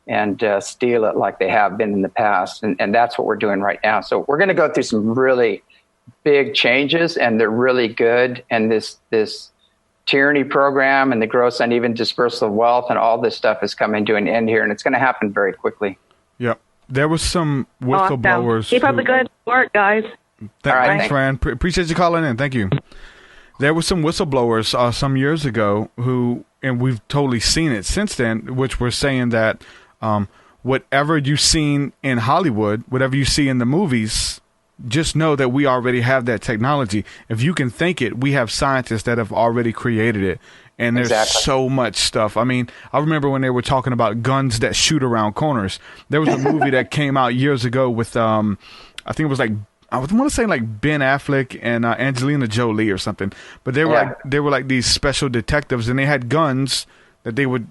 Speaker 7: and steal it like they have been in the past. And that's what we're doing right now. So we're going to go through some really big changes, and they're really good. And this tyranny program and the gross uneven dispersal of wealth and all this stuff is coming to an end here, and it's going to happen very quickly.
Speaker 6: Yep. There was some whistleblowers.
Speaker 5: Keep up the good work, guys.
Speaker 6: Thanks, Fran. Appreciate you calling in. Thank you. There were some whistleblowers some years ago who, and we've totally seen it since then, which were saying that whatever you've seen in Hollywood, whatever you see in the movies, just know that we already have that technology. If you can think it, we have scientists that have already created it. And there's so much stuff. I mean, I remember when they were talking about guns that shoot around corners. There was a movie that came out years ago with, I think it was like, I want to say like Ben Affleck and Angelina Jolie or something. But they were like these special detectives, and they had guns that they would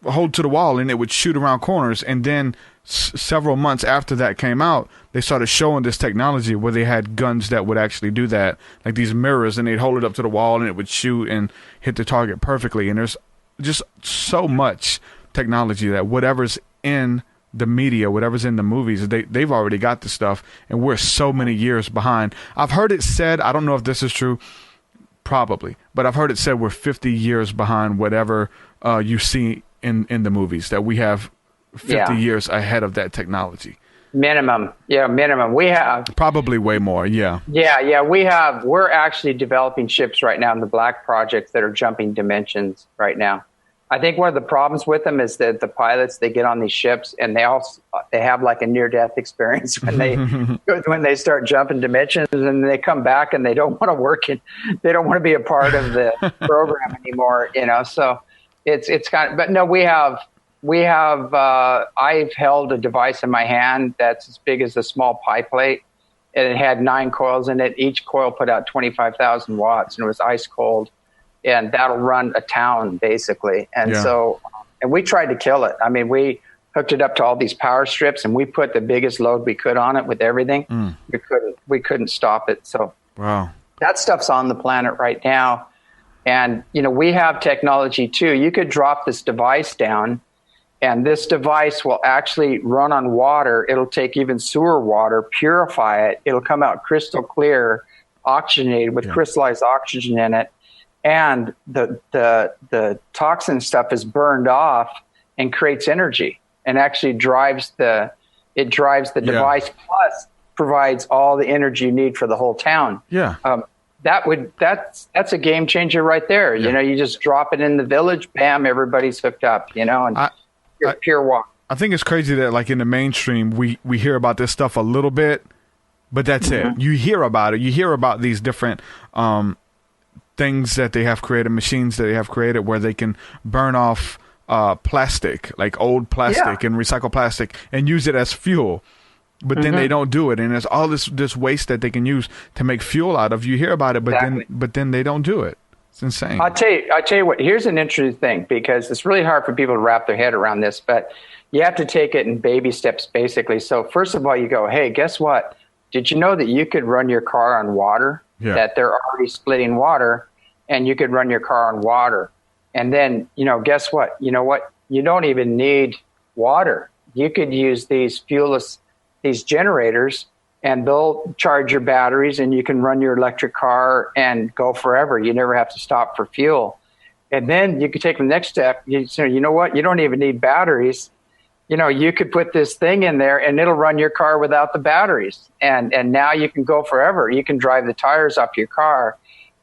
Speaker 6: hold to the wall and it would shoot around corners. And then several months after that came out, they started showing this technology where they had guns that would actually do that, like these mirrors, and they'd hold it up to the wall and it would shoot and hit the target perfectly. And there's just so much technology that whatever's in the media, whatever's in the movies, they've already got the stuff, and we're so many years behind. I've heard it said, I don't know if this is true, probably, but I've heard it said we're 50 years behind whatever you see in the movies, that we have 50 years ahead of that technology.
Speaker 7: Minimum. We have
Speaker 6: probably way more.
Speaker 7: We're actually developing ships right now in the Black Project that are jumping dimensions right now. I think one of the problems with them is that the pilots, they get on these ships and they have like a near-death experience when they start jumping dimensions, and they come back and they don't want to work they don't want to be a part of the program anymore, so it's kind of, but no, we have I've held a device in my hand that's as big as a small pie plate, and it had 9 coils in it. Each coil put out 25,000 watts, and it was ice cold. And that'll run a town basically. And and we tried to kill it. I mean, we hooked it up to all these power strips, and we put the biggest load we could on it with everything. We couldn't stop it. So that stuff's on the planet right now. And, we have technology too. You could drop this device down, and this device will actually run on water. It'll take even sewer water, purify it. It'll come out crystal clear, oxygenated with crystallized oxygen in it. And the toxin stuff is burned off and creates energy, and actually drives the device, plus provides all the energy you need for the whole town. That's a game changer right there. You just drop it in the village, bam, everybody's hooked up, and pure water. I
Speaker 6: think it's crazy that like in the mainstream we hear about this stuff a little bit, but that's it. You hear about it. You hear about these different things that they have created, machines that they have created where they can burn off plastic, like old plastic and recycle plastic, and use it as fuel. But then they don't do it, and there's all this waste that they can use to make fuel out of. You hear about it, but then they don't do it. It's insane.
Speaker 7: I'll tell you what. Here's an interesting thing, because it's really hard for people to wrap their head around this, but you have to take it in baby steps, basically. So first of all, you go, hey, guess what? Did you know that you could run your car on water? That they're already splitting water, and you could run your car on water. And then, guess what? You know what? You don't even need water. You could use these these generators, and they'll charge your batteries, and you can run your electric car and go forever. You never have to stop for fuel. And then you could take the next step. You know what? You don't even need batteries. You could put this thing in there and it'll run your car without the batteries. And now you can go forever. You can drive the tires off your car.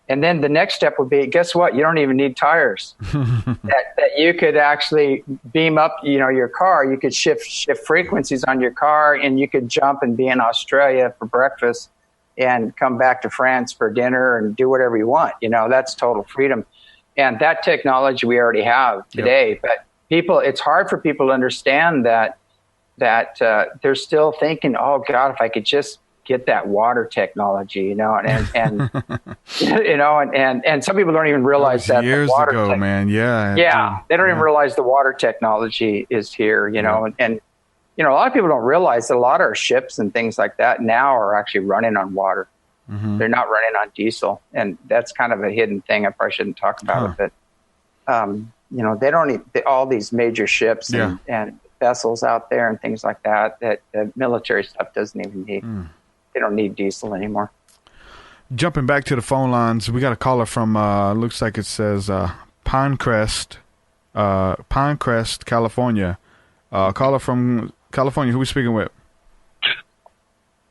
Speaker 7: And then the next step would be, guess what? You don't even need tires. that you could actually beam up, your car. You could shift frequencies on your car, and you could jump and be in Australia for breakfast and come back to France for dinner and do whatever you want. That's total freedom. And that technology we already have today. Yep. But it's hard for people to understand that they're still thinking, oh God, if I could just get that water technology, and and some people don't even realize that
Speaker 6: years
Speaker 7: the water
Speaker 6: ago, man. Yeah.
Speaker 7: They don't even realize the water technology is here, and a lot of people don't realize that a lot of our ships and things like that now are actually running on water. Mm-hmm. They're not running on diesel, and that's kind of a hidden thing. I probably shouldn't talk about it, but they don't need all these major ships and vessels out there and things like that the military stuff doesn't even need. They don't need diesel anymore.
Speaker 6: Jumping back to the phone lines, we got a caller from looks like it says Pinecrest, California. Caller from California. Who are we speaking with?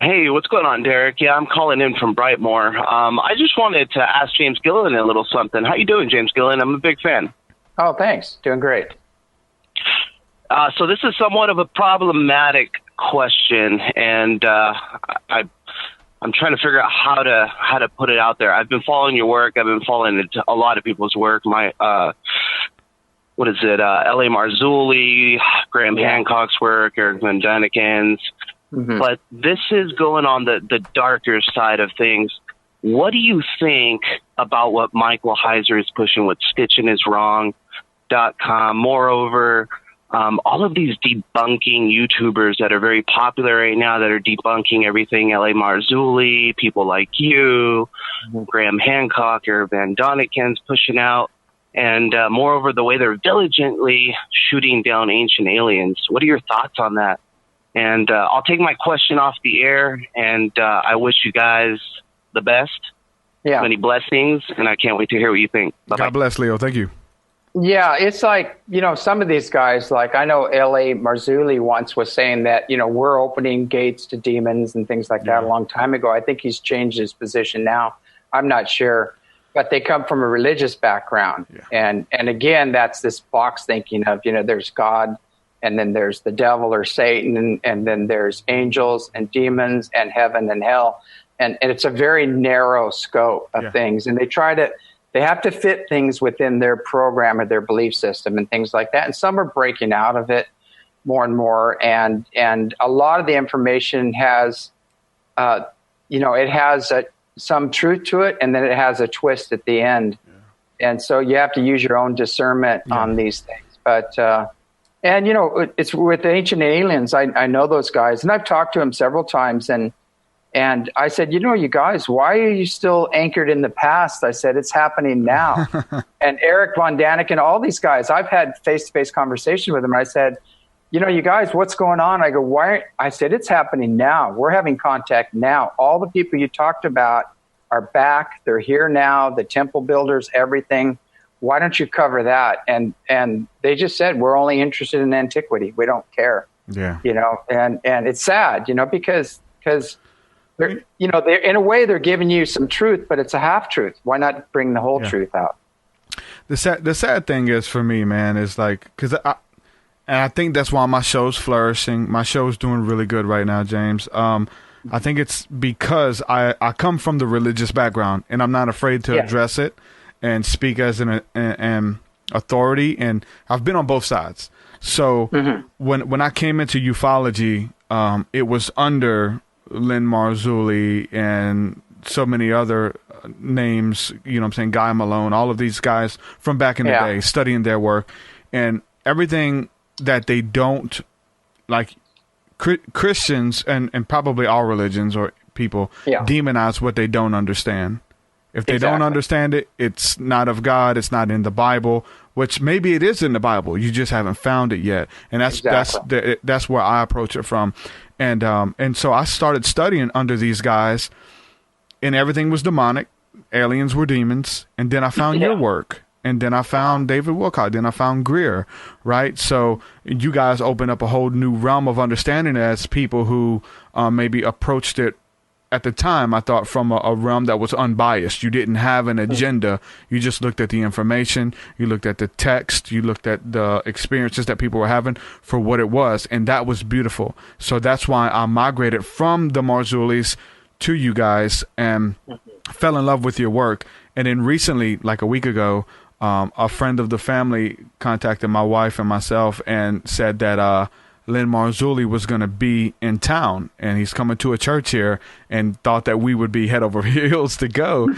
Speaker 8: Hey, what's going on, Derek? Yeah, I'm calling in from Brightmoor. I just wanted to ask James Gilliland a little something. How you doing, James Gilliland? I'm a big fan.
Speaker 7: Oh, thanks. Doing great.
Speaker 8: So this is somewhat of a problematic question, and I'm trying to figure out how to put it out there. I've been following your work. I've been following a lot of people's work. L.A. Marzulli, Graham Hancock's work, Eric Van Daniken's. Mm-hmm. But this is going on the darker side of things. What do you think about what Michael Heiser is pushing with StitchinIsWrong.com? Moreover, all of these debunking YouTubers that are very popular right now that are debunking everything, L.A. Marzulli, people like you, Graham Hancock, Eric Van Daniken's pushing out, and moreover, the way they're diligently shooting down ancient aliens. What are your thoughts on that? And I'll take my question off the air, and I wish you guys the best. Yeah. Many blessings, and I can't wait to hear what you think. Bye-bye.
Speaker 6: God bless, Leo. Thank you.
Speaker 7: Yeah, it's like, some of these guys, like I know L.A. Marzulli once was saying that, we're opening gates to demons and things like that a long time ago. I think he's changed his position now. I'm not sure. But they come from a religious background. Yeah. And again, that's this box thinking of, there's God, and then there's the devil or Satan, and then there's angels and demons and heaven and hell. And it's a very narrow scope of things. And they have to fit things within their program or their belief system and things like that. And some are breaking out of it more and more. And a lot of the information has, it has some truth to it, and then it has a twist at the end. Yeah. And so you have to use your own discernment on these things. But, it's with Ancient Aliens. I know those guys, and I've talked to them several times, and I said, you guys, why are you still anchored in the past? I said, it's happening now. And Eric Von Daniken, all these guys, I've had face-to-face conversation with them. I said, you guys, what's going on? I go, why? I said, it's happening now. We're having contact now. All the people you talked about are back. They're here now. The temple builders, everything. Why don't you cover that? And they just said, we're only interested in antiquity. We don't care. Yeah. And it's sad, because they're, they're in a way they're giving you some truth, but it's a half truth. Why not bring the whole truth out?
Speaker 6: The sad thing is for me, man, is like, I think that's why my show's flourishing. My show's doing really good right now, James. I think it's because I come from the religious background, and I'm not afraid to address it and speak as an authority. And I've been on both sides. So when I came into ufology, it was under Lynn Marzulli and so many other names, Guy Malone, all of these guys from back in the day, studying their work, and everything that they don't, like Christians and probably all religions or people demonize what they don't understand. If they don't understand it, it's not of God, it's not in the Bible. which maybe it is in the Bible. You just haven't found it yet. And that's where I approach it from. And so I started studying under these guys, and everything was demonic. Aliens were demons. And then I found your work. And then I found David Wilcock. Then I found Greer, right? So you guys opened up a whole new realm of understanding as people who maybe approached it at the time, I thought, from a realm that was unbiased. You didn't have an agenda. You just looked at the information. You looked at the text. You looked at the experiences that people were having for what it was. And that was beautiful. So that's why I migrated from the Marzulis to you guys and fell in love with your work. And then recently, like a week ago, a friend of the family contacted my wife and myself and said that Len Marzulli was going to be in town, and he's coming to a church here, and thought that we would be head over heels to go.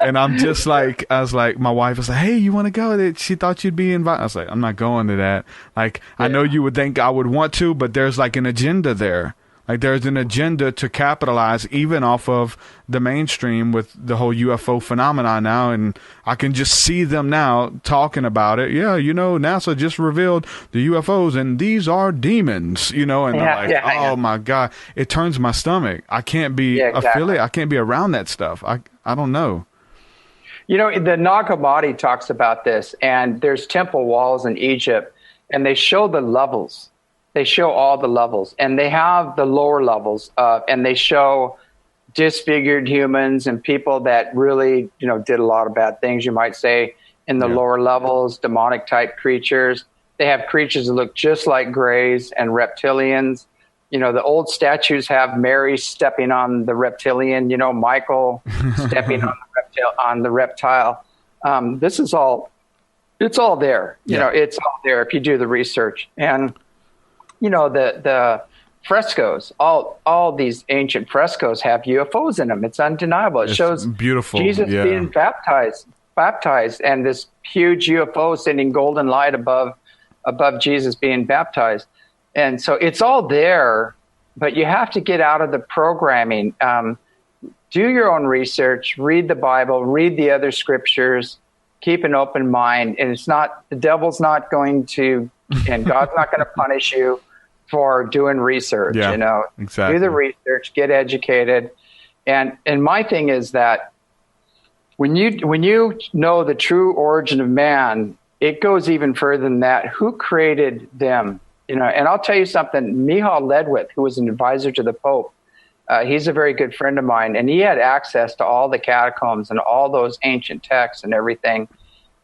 Speaker 6: And I'm just like, I was like, my wife was like, hey, you want to go? She thought you'd be invited. I was like, I'm not going to that. Like, I know you would think I would want to, but there's like an agenda there. Like, there's an agenda to capitalize even off of the mainstream with the whole UFO phenomenon now. And I can just see them now talking about it. Yeah, NASA just revealed the UFOs and these are demons, and they're like, oh my God, it turns my stomach. I can't be affiliated. I can't be around that stuff. I don't know.
Speaker 7: The Nag Hammadi talks about this, and there's temple walls in Egypt, and they show the levels. They show all the levels, and they have the lower levels, and they show disfigured humans and people that really, did a lot of bad things, you might say, in the lower levels, demonic type creatures. They have creatures that look just like grays and reptilians. The old statues have Mary stepping on the reptilian, Michael stepping on the reptile. This is all, it's all there. It's all there if you do the research. And the frescoes, all these ancient frescoes have UFOs in them. It's undeniable. It shows
Speaker 6: beautiful
Speaker 7: Jesus being baptized, and this huge UFO sending golden light above Jesus being baptized. And so it's all there, but you have to get out of the programming. Do your own research, read the Bible, read the other scriptures, keep an open mind. And the devil's not going to, and God's not going to punish you for doing research.
Speaker 6: Exactly.
Speaker 7: Do the research, get educated. And my thing is that when you know the true origin of man, it goes even further than that. Who created them? And I'll tell you something, Michal Ledwith, who was an advisor to the Pope, he's a very good friend of mine, and he had access to all the catacombs and all those ancient texts and everything.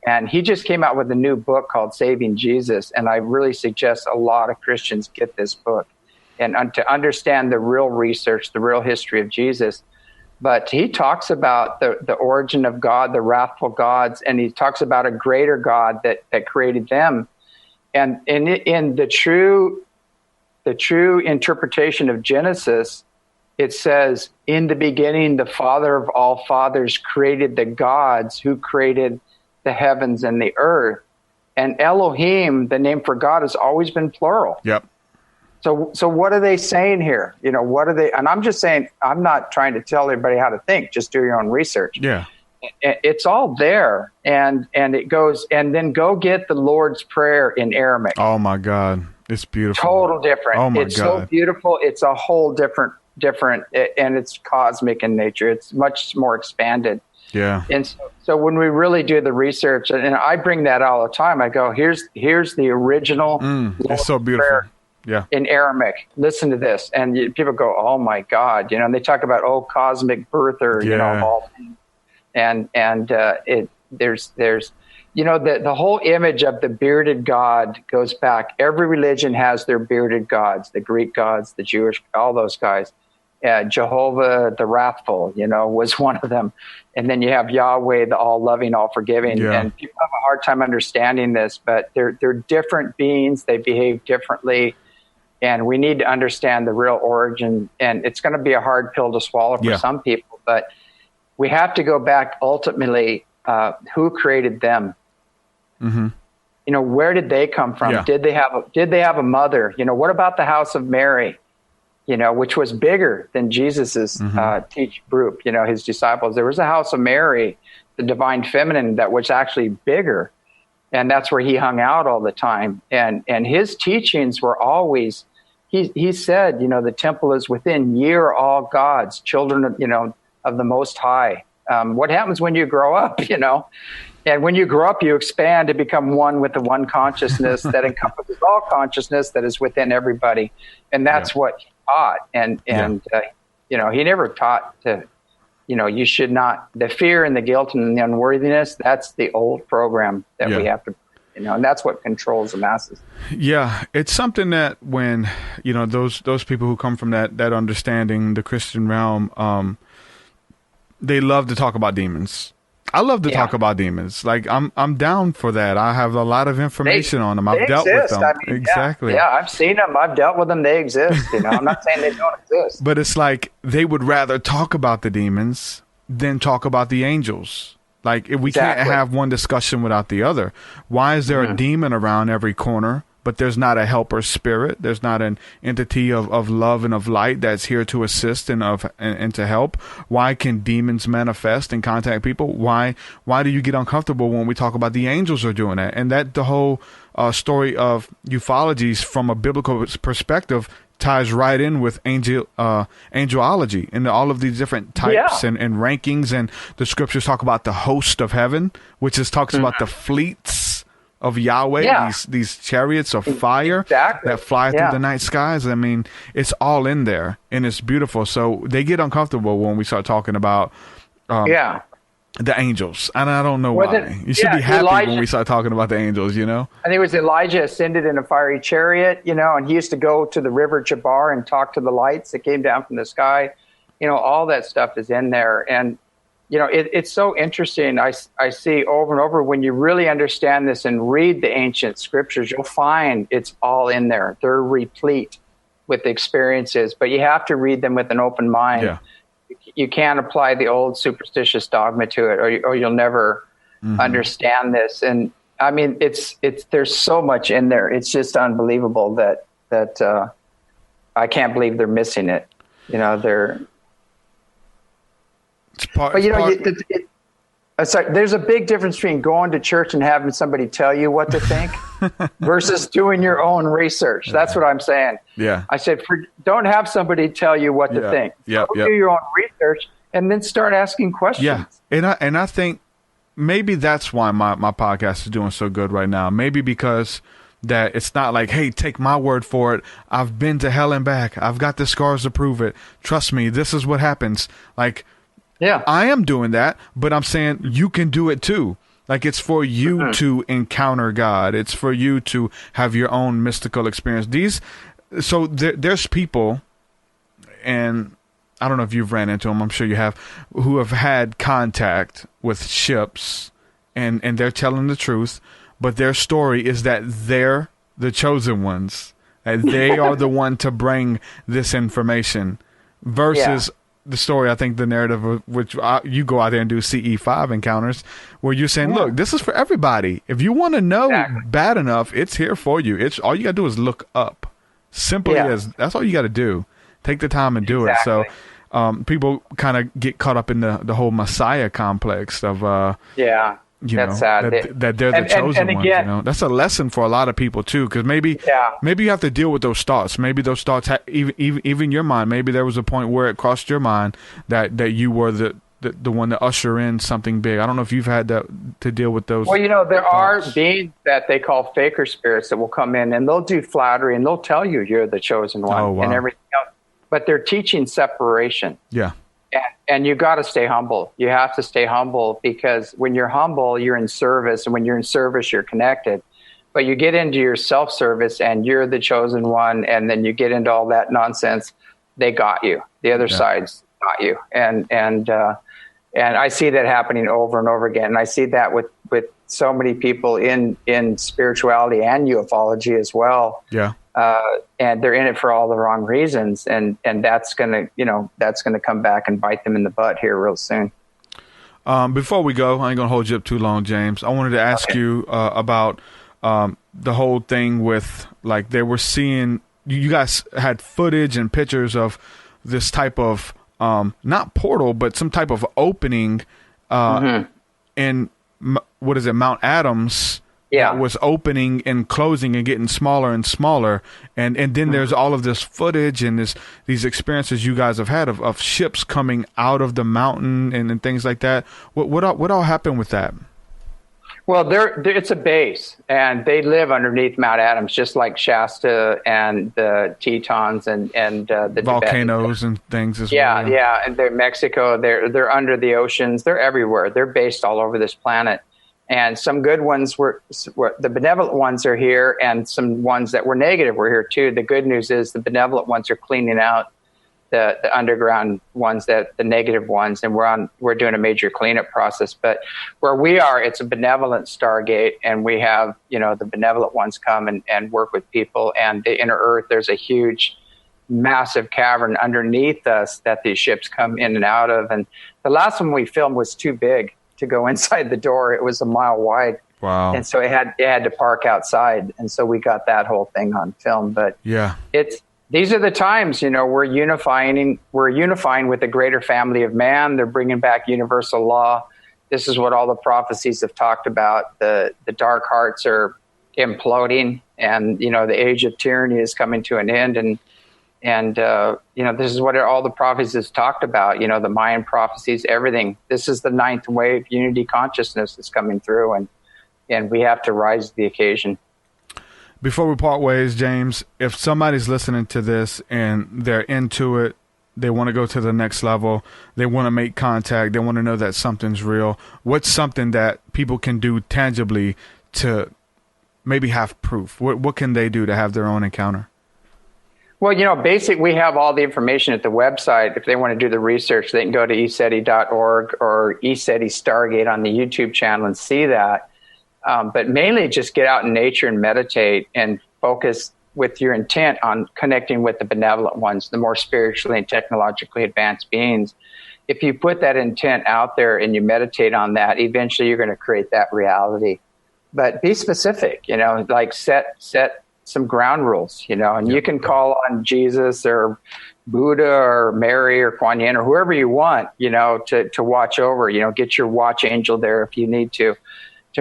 Speaker 7: And he just came out with a new book called Saving Jesus. And I really suggest a lot of Christians get this book and to understand the real research, the real history of Jesus. But he talks about the origin of God, the wrathful gods, and he talks about a greater God that created them. And in the true interpretation of Genesis, it says, in the beginning, the Father of all fathers created the gods who created the heavens and the earth. And Elohim, the name for God, has always been plural.
Speaker 6: Yep.
Speaker 7: So what are they saying here? What are they? And I'm just saying, I'm not trying to tell everybody how to think. Just do your own research.
Speaker 6: Yeah.
Speaker 7: It's all there. And it goes, and then go get the Lord's Prayer in Aramaic.
Speaker 6: Oh my God. It's beautiful.
Speaker 7: Total different.
Speaker 6: Oh my
Speaker 7: it's
Speaker 6: God.
Speaker 7: So beautiful. It's a whole different, and it's cosmic in nature. It's much more expanded.
Speaker 6: Yeah.
Speaker 7: And so when we really do the research, and I bring that all the time, I go, here's the original.
Speaker 6: It's so beautiful. Yeah.
Speaker 7: In Aramaic. Listen to this. And people go, oh my God, and they talk about, cosmic birther, of all things. And there's the whole image of the bearded God goes back. Every religion has their bearded gods, the Greek gods, the Jewish, all those guys. Jehovah the wrathful, was one of them. And then you have Yahweh, the all-loving, all-forgiving.
Speaker 6: Yeah.
Speaker 7: And people have a hard time understanding this, but they're different beings. They behave differently. And we need to understand the real origin. And it's going to be a hard pill to swallow for some people. But we have to go back ultimately, who created them?
Speaker 6: Mm-hmm.
Speaker 7: Where did they come from?
Speaker 6: Yeah.
Speaker 7: Did they have a mother? What about the house of Mary? Which was bigger than Jesus's teach group, his disciples. There was a house of Mary, the divine feminine, that was actually bigger. and that's where he hung out all the time. And his teachings were always, he said, the temple is within. Ye are all gods, children of, of the Most High. What happens when you grow up, And when you grow up, you expand to become one with the one consciousness that encompasses all consciousness that is within everybody. And that's what he taught. And he never taught to, you should not, the fear and the guilt and the unworthiness, that's the old program that we have to, and that's what controls the masses.
Speaker 6: Yeah. It's something that when, those people who come from that understanding, the Christian realm, they love to talk about demons. I love to talk about demons. Like I'm down for that. I have a lot of information on them. I've dealt with them. Exactly.
Speaker 7: Yeah, I've seen them. I've dealt with them. They exist. I'm not saying they don't exist.
Speaker 6: But it's like they would rather talk about the demons than talk about the angels. Like if we can't have one discussion without the other. Why is there a demon around every corner, but there's not a helper spirit? There's not an entity of love and of light that's here to assist and to help. Why can demons manifest and contact people? Why do you get uncomfortable when we talk about the angels are doing that? And that the whole story of ufologies from a biblical perspective ties right in with angelology and all of these different types and rankings. And the scriptures talk about the host of heaven, which talks about the fleets of Yahweh, these chariots of fire that fly through the night skies. I mean, it's all in there, and it's beautiful. So they get uncomfortable when we start talking about the angels, and I don't know why. You should be happy when we start talking about the angels, I
Speaker 7: think it was Elijah ascended in a fiery chariot, and he used to go to the river Jabar and talk to the lights that came down from the sky. All that stuff is in there, and it's so interesting. I see over and over, when you really understand this and read the ancient scriptures, you'll find it's all in there. They're replete with experiences, but you have to read them with an open mind. Yeah. You can't apply the old superstitious dogma to it, or you'll never understand this. And I mean, it's there's so much in there. It's just unbelievable that I can't believe they're missing it. There's a big difference between going to church and having somebody tell you what to think versus doing your own research. That's what I'm saying.
Speaker 6: Yeah.
Speaker 7: I said, don't have somebody tell you what to think. Do your own research and then start asking questions.
Speaker 6: Yeah. And I think maybe that's why my podcast is doing so good right now. Maybe because that it's not like, hey, take my word for it. I've been to hell and back. I've got the scars to prove it. Trust me, this is what happens. Like, I am doing that, but I'm saying you can do it too. Like, it's for you to encounter God. It's for you to have your own mystical experience. There's people, and I don't know if you've ran into them, I'm sure you have, who have had contact with ships, and they're telling the truth, but their story is that they're the chosen ones. That they are the one to bring this information versus the story, I think the narrative of which you go out there and do CE5 encounters where you're saying, look, this is for everybody. If you want to know bad enough, it's here for you. It's all you got to do is look up. Simply as that's all you got to do. Take the time and do it. So people kind of get caught up in the whole Messiah complex of that's sad. That they're the chosen ones. That's a lesson for a lot of people too, because maybe you have to deal with those thoughts. Maybe those thoughts, even your mind. Maybe there was a point where it crossed your mind that you were the one to usher in something big. I don't know if you've had to deal with those.
Speaker 7: Well, there are beings that they call faker spirits that will come in and they'll do flattery and they'll tell you you're the chosen one and everything else. But they're teaching separation.
Speaker 6: Yeah.
Speaker 7: And you got to stay humble. You have to stay humble, because when you're humble, you're in service. And when you're in service, you're connected. But you get into your self-service and you're the chosen one. And then you get into all that nonsense. They got you. The other side's got you. And I see that happening over and over again. And I see that with so many people in spirituality and ufology as well.
Speaker 6: Yeah.
Speaker 7: And they're in it for all the wrong reasons, and that's gonna come back and bite them in the butt here real soon.
Speaker 6: Before we go, I ain't gonna hold you up too long, James. I wanted to ask you about the whole thing with, like, they were seeing, you guys had footage and pictures of this type of not portal, but some type of opening in what is it, Mount Adams,
Speaker 7: Yeah.
Speaker 6: that was opening and closing and getting smaller and smaller. And then there's all of this footage and these experiences you guys have had of ships coming out of the mountain and things like that. What all happened with that?
Speaker 7: Well, it's a base, and they live underneath Mount Adams, just like Shasta and the Tetons and the
Speaker 6: volcanoes and things as well.
Speaker 7: Yeah, and they're Mexico. They're under the oceans. They're everywhere. They're based all over this planet. And some good ones were the benevolent ones are here, and some ones that were negative were here too. The good news is the benevolent ones are cleaning out the underground ones, the negative ones, and we're doing a major cleanup process. But where we are, it's a benevolent Stargate, and we have, the benevolent ones come and work with people. And the inner Earth, there's a huge, massive cavern underneath us that these ships come in and out of. And the last one we filmed was too big to go inside the door. It was a mile wide.
Speaker 6: Wow.
Speaker 7: And so it had to park outside. And so we got that whole thing on film. But
Speaker 6: yeah,
Speaker 7: these are the times, we're unifying with the greater family of man. They're bringing back universal law. This is what all the prophecies have talked about. The dark hearts are imploding, and, the age of tyranny is coming to an end. And this is what all the prophecies have talked about, the Mayan prophecies, everything. This is the ninth wave unity consciousness that's coming through, and we have to rise to the occasion.
Speaker 6: Before we part ways, James, if somebody's listening to this and they're into it, they want to go to the next level, they want to make contact, they want to know that something's real, what's something that people can do tangibly to maybe have proof? What can they do to have their own encounter?
Speaker 7: Well, we have all the information at the website. If they want to do the research, they can go to ECETI.org or ECETI Stargate on the YouTube channel and see that. But mainly just get out in nature and meditate and focus with your intent on connecting with the benevolent ones, the more spiritually and technologically advanced beings. If you put that intent out there and you meditate on that, eventually you're going to create that reality. But be specific, like set some ground rules, and you can call on Jesus or Buddha or Mary or Kuan Yin or whoever you want, to watch over, get your watch angel there if you need to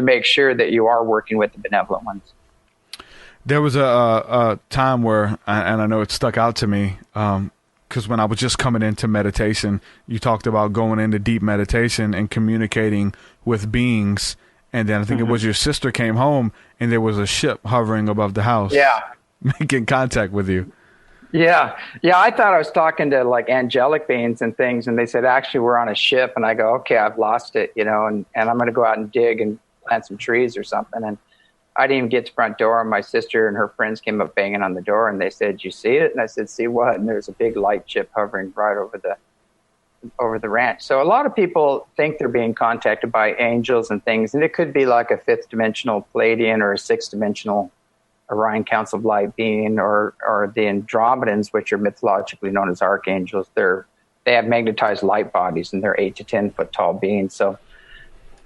Speaker 7: make sure that you are working with the benevolent ones.
Speaker 6: There was a time where, and I know it stuck out to me, because when I was just coming into meditation, you talked about going into deep meditation and communicating with beings. And then I think it was your sister came home and there was a ship hovering above the house. Yeah. Making contact with you.
Speaker 7: Yeah. I thought I was talking to like angelic beings and things. And they said, actually, we're on a ship. And I go, okay, I've lost it, and I'm going to go out and dig and plant some trees or something. And I didn't even get to the front door. And my sister and her friends came up banging on the door and they said, you see it? And I said, see what? And there's a big light ship hovering right over the ranch. So a lot of people think they're being contacted by angels and things, and it could be like a fifth dimensional Pleiadian or a sixth dimensional Orion Council of Light being, or the Andromedans, which are mythologically known as archangels. They have magnetized light bodies, and they're 8 to 10 foot tall beings. So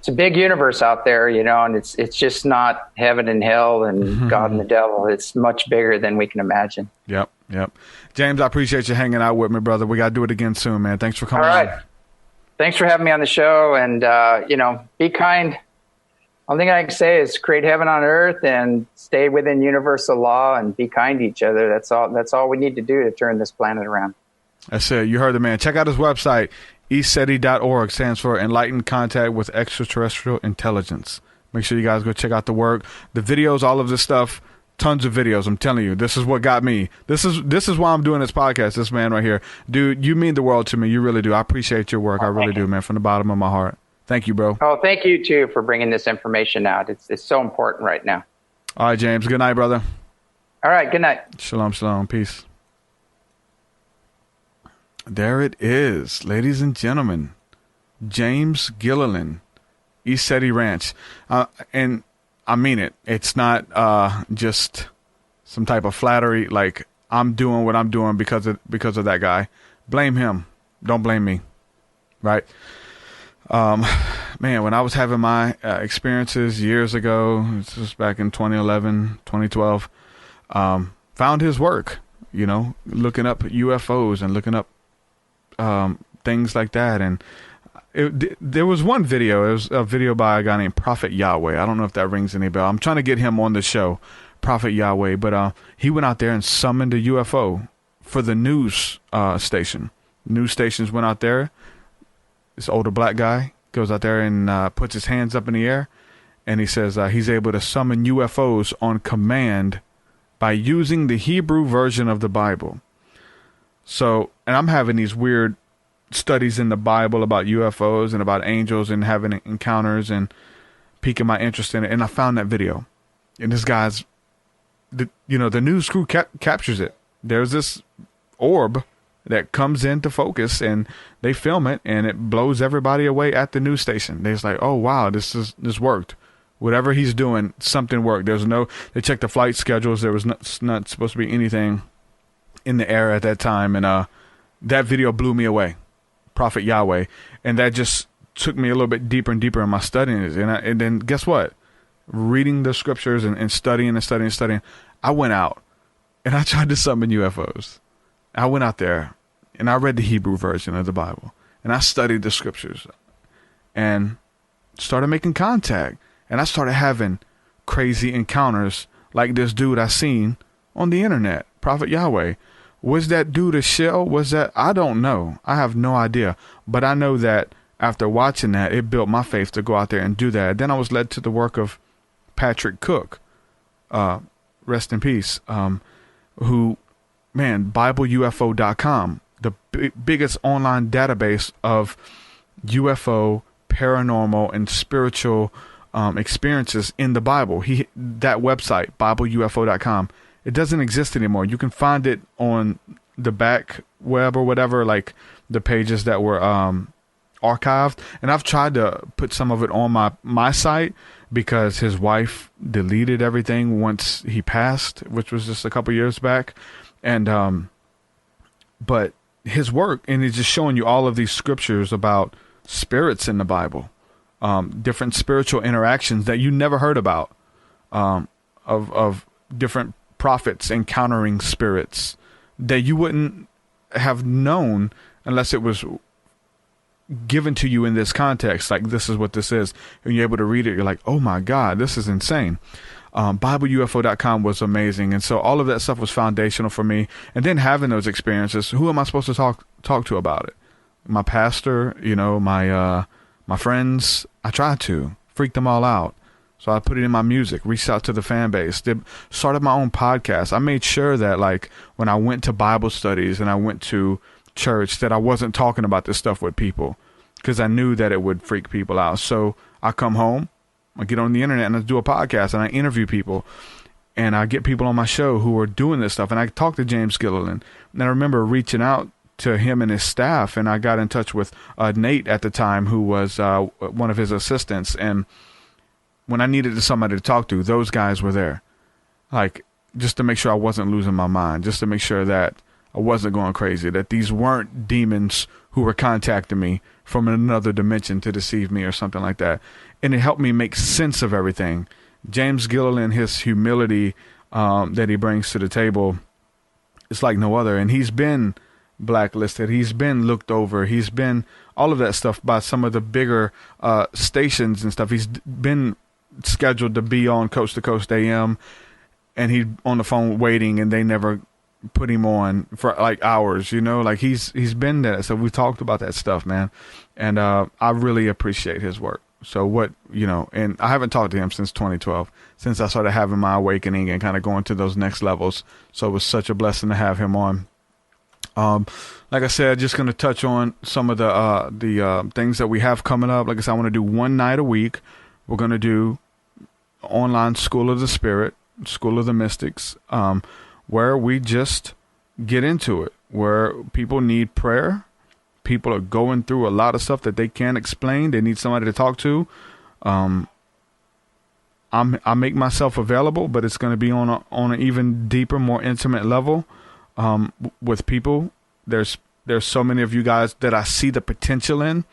Speaker 7: it's a big universe out there, and it's just not heaven and hell and God and the devil. It's much bigger than we can imagine.
Speaker 6: Yep. James, I appreciate you hanging out with me, brother. We got to do it again soon, man. Thanks for coming.
Speaker 7: All right.
Speaker 6: on.
Speaker 7: Thanks for having me on the show, and, be kind. Only thing I can say is create heaven on earth and stay within universal law and be kind to each other. That's all we need to do to turn this planet around.
Speaker 6: That's it. You heard the man. Check out his website. ECETI.org stands for Enlightened Contact with Extraterrestrial Intelligence. Make sure you guys go check out the work, the videos, all of this stuff. Tons of videos. I'm telling you, this is what got me. This is why I'm doing this podcast. This man right here, dude, you mean the world to me. You really do. I appreciate your work. I really do, man, from the bottom of my heart. Thank you, bro.
Speaker 7: Oh, thank you too for bringing this information out. It's so important right now.
Speaker 6: All right, James. Good night, brother.
Speaker 7: All right. Good night.
Speaker 6: Shalom. Peace. There it is, ladies and gentlemen. James Gilliland, ECETI Ranch, and I mean it. It's not just some type of flattery. Like I'm doing what I'm doing because of that guy. Blame him. Don't blame me. Right? Man, when I was having my experiences years ago, this was back in 2011, 2012, found his work. Looking up UFOs and looking up things like that, and there was one video. It was a video by a guy named Prophet Yahweh. I don't know if that rings any bell. I'm trying to get him on the show, Prophet Yahweh. But he went out there and summoned a UFO for the news station. News stations went out there. This older black guy goes out there and puts his hands up in the air. And he says he's able to summon UFOs on command by using the Hebrew version of the Bible. So, and I'm having these weird studies in the Bible about UFOs and about angels and having encounters and piquing my interest in it. And I found that video. And this guy's, the news crew captures it. There's this orb that comes into focus and they film it and it blows everybody away at the news station. They're just like, oh, wow, this worked. Whatever he's doing, something worked. They checked the flight schedules. There was not supposed to be anything in the air at that time. And that video blew me away, Prophet Yahweh. And that just took me a little bit deeper and deeper in my studying. And then guess what? Reading the scriptures and studying, I went out and I tried to summon UFOs. I went out there and I read the Hebrew version of the Bible. And I studied the scriptures and started making contact. And I started having crazy encounters like this dude I seen on the internet, Prophet Yahweh. Was that dude a shell? I don't know. I have no idea. But I know that after watching that, it built my faith to go out there and do that. Then I was led to the work of Patrick Cook, rest in peace, who, man, BibleUFO.com, the biggest online database of UFO, paranormal, and spiritual experiences in the Bible. That website, BibleUFO.com, it doesn't exist anymore. You can find it on the back web or whatever, like the pages that were archived. And I've tried to put some of it on my site because his wife deleted everything once he passed, which was just a couple years back. And but his work, and it's just showing you all of these scriptures about spirits in the Bible. Different spiritual interactions that you never heard about, of different prophets encountering spirits that you wouldn't have known unless it was given to you in this context. Like, this is what this is. And you're able to read it. You're like, oh my God, this is insane. BibleUFO.com was amazing. And so all of that stuff was foundational for me. And then having those experiences, who am I supposed to talk to about it? My pastor, my friends. I tried to freak them all out. So I put it in my music, reached out to the fan base, started my own podcast. I made sure that, like, when I went to Bible studies and I went to church, that I wasn't talking about this stuff with people because I knew that it would freak people out. So I come home, I get on the internet and I do a podcast and I interview people and I get people on my show who are doing this stuff. And I talked to James Gilliland, and I remember reaching out to him and his staff, and I got in touch with Nate at the time, who was one of his assistants. And when I needed somebody to talk to, those guys were there, like, just to make sure I wasn't losing my mind, just to make sure that I wasn't going crazy, that these weren't demons who were contacting me from another dimension to deceive me or something like that. And it helped me make sense of everything. James Gilliland, his humility that he brings to the table, it's like no other. And he's been blacklisted, he's been looked over, he's been all of that stuff by some of the bigger stations and stuff. He's been scheduled to be on Coast to Coast AM, and he's on the phone waiting, and they never put him on for like hours, like he's been there. So we talked about that stuff, man. And I really appreciate his work. So and I haven't talked to him since 2012, since I started having my awakening and kind of going to those next levels. So it was such a blessing to have him on. Like I said, just going to touch on some of the things that we have coming up. Like I said, I want to do one night a week. We're going to do online School of the Spirit, School of the Mystics, where we just get into it, where people need prayer. People are going through a lot of stuff that they can't explain. They need somebody to talk to. I make myself available, but it's going to be on an even deeper, more intimate level. With people, there's so many of you guys that I see the potential in,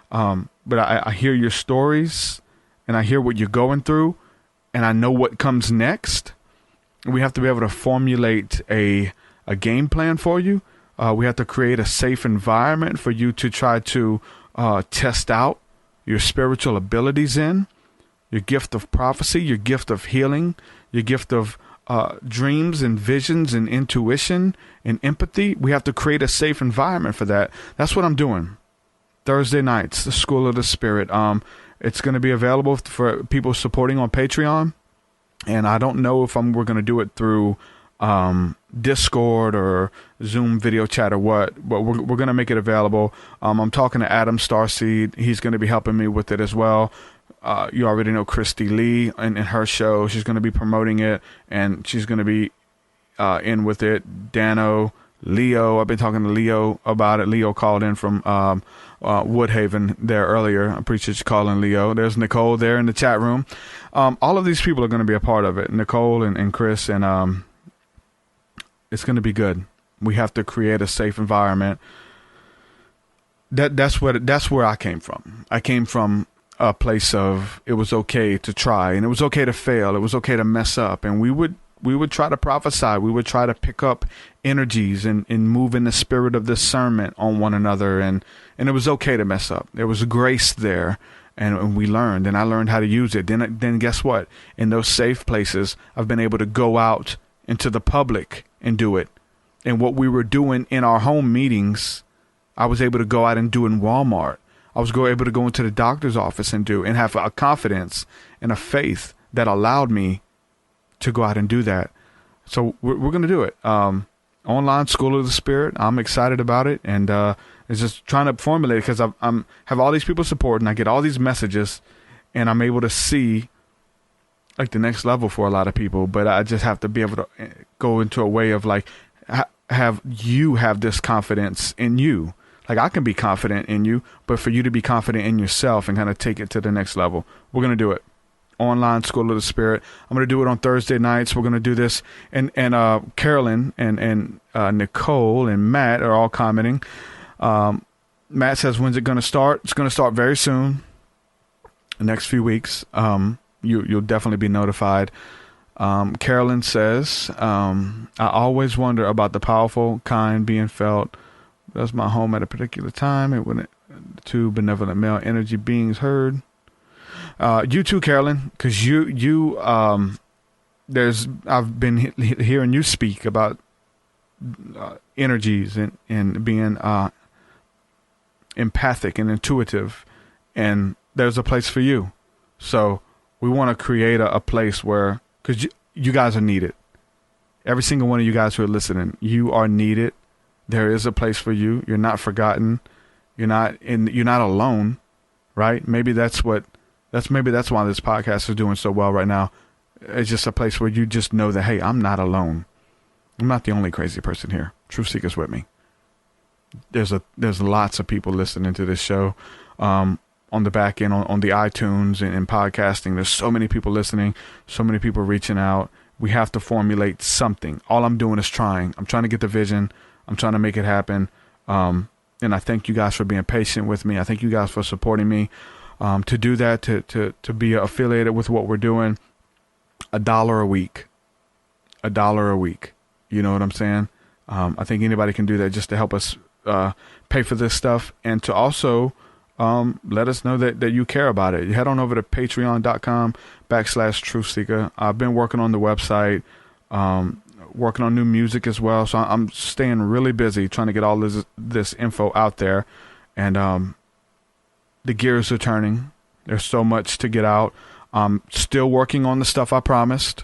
Speaker 6: but I hear your stories and I hear what you're going through, and I know what comes next. We have to be able to formulate a game plan for you. We have to create a safe environment for you to try to test out your spiritual abilities in, your gift of prophecy, your gift of healing, your gift of dreams and visions and intuition and empathy. We have to create a safe environment for that. That's what I'm doing. Thursday nights, the School of the Spirit. It's going to be available for people supporting on Patreon. And I don't know if we're going to do it through Discord or Zoom video chat or what, but we're going to make it available. I'm talking to Adam Starseed. He's going to be helping me with it as well. You already know Christy Lee in her show. She's going to be promoting it, and she's going to be in with it. Dano, Leo. I've been talking to Leo about it. Leo called in from Woodhaven there earlier. I appreciate you calling, Leo. There's Nicole there in the chat room. All of these people are going to be a part of it. Nicole and Chris, and it's going to be good. We have to create a safe environment. That's where I came from. I came from a place of it was okay to try, and it was okay to fail. It was okay to mess up, and we would try to prophesy. We would try to pick up energies and move in the spirit of discernment on one another, and it was okay to mess up. There was grace there, and we learned, and I learned how to use it. Then guess what? In those safe places, I've been able to go out into the public and do it. And what we were doing in our home meetings, I was able to go out and do in Walmart. I was able to go into the doctor's office and do, and have a confidence and a faith that allowed me to go out and do that. So we're going to do it. Online School of the Spirit. I'm excited about it, and it's just trying to formulate it because I'm have all these people supporting. I get all these messages, and I'm able to see like the next level for a lot of people. But I just have to be able to go into a way of like have this confidence in you. Like I can be confident in you, but for you to be confident in yourself and kind of take it to the next level. We're going to do it. Online School of the Spirit. I'm going to do it on Thursday nights. We're going to do this. And Carolyn and Nicole and Matt are all commenting. Matt says, when's it going to start? It's going to start very soon. The next few weeks. You'll definitely be notified. Carolyn says, I always wonder about the powerful kind being felt. That's my home at a particular time. It when two benevolent male energy beings heard. You too, Carolyn, because I've been hearing you speak about energies and being empathic and intuitive, and there's a place for you. So we want to create a place where, because you guys are needed. Every single one of you guys who are listening, you are needed. There is a place for you. You're not forgotten. You're not alone, right? Maybe that's why this podcast is doing so well right now. It's just a place where you just know that, hey, I'm not alone. I'm not the only crazy person here. Truth Seekers with me. There's lots of people listening to this show on the back end, on the iTunes and podcasting. There's so many people listening, so many people reaching out. We have to formulate something. All I'm doing is trying. I'm trying to get the vision. I'm trying to make it happen. And I thank you guys for being patient with me. I thank you guys for supporting me. To do that, to be affiliated with what we're doing, $1 a week. $1 a week. You know what I'm saying? I think anybody can do that just to help us pay for this stuff, and to also let us know that you care about it. You head on over to patreon.com/truthseeker. I've been working on the website, working on new music as well. So I'm staying really busy trying to get all this info out there, and the gears are turning. There's so much to get out. I'm still working on the stuff I promised.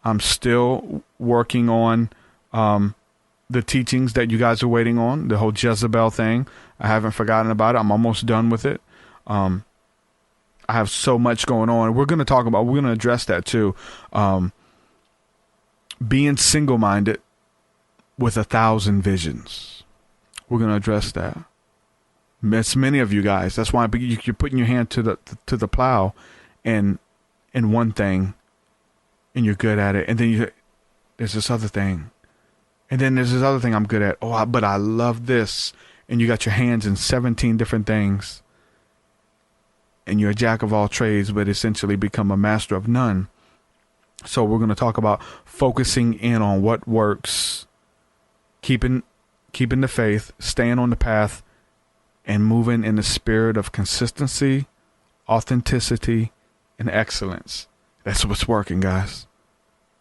Speaker 6: I'm still working on the teachings that you guys are waiting on, the whole Jezebel thing. I haven't forgotten about it. I'm almost done with it. I have so much going on. We're going to address that too. Being single-minded with 1,000 visions. We're going to address that. It's many of you guys. That's why you're putting your hand to the plow in one thing, and you're good at it. And then there's this other thing. And then there's this other thing I'm good at. But I love this. And you got your hands in 17 different things. And you're a jack of all trades, but essentially become a master of none. So we're going to talk about focusing in on what works, keeping the faith, staying on the path, and moving in the spirit of consistency, authenticity, and excellence. That's what's working, guys.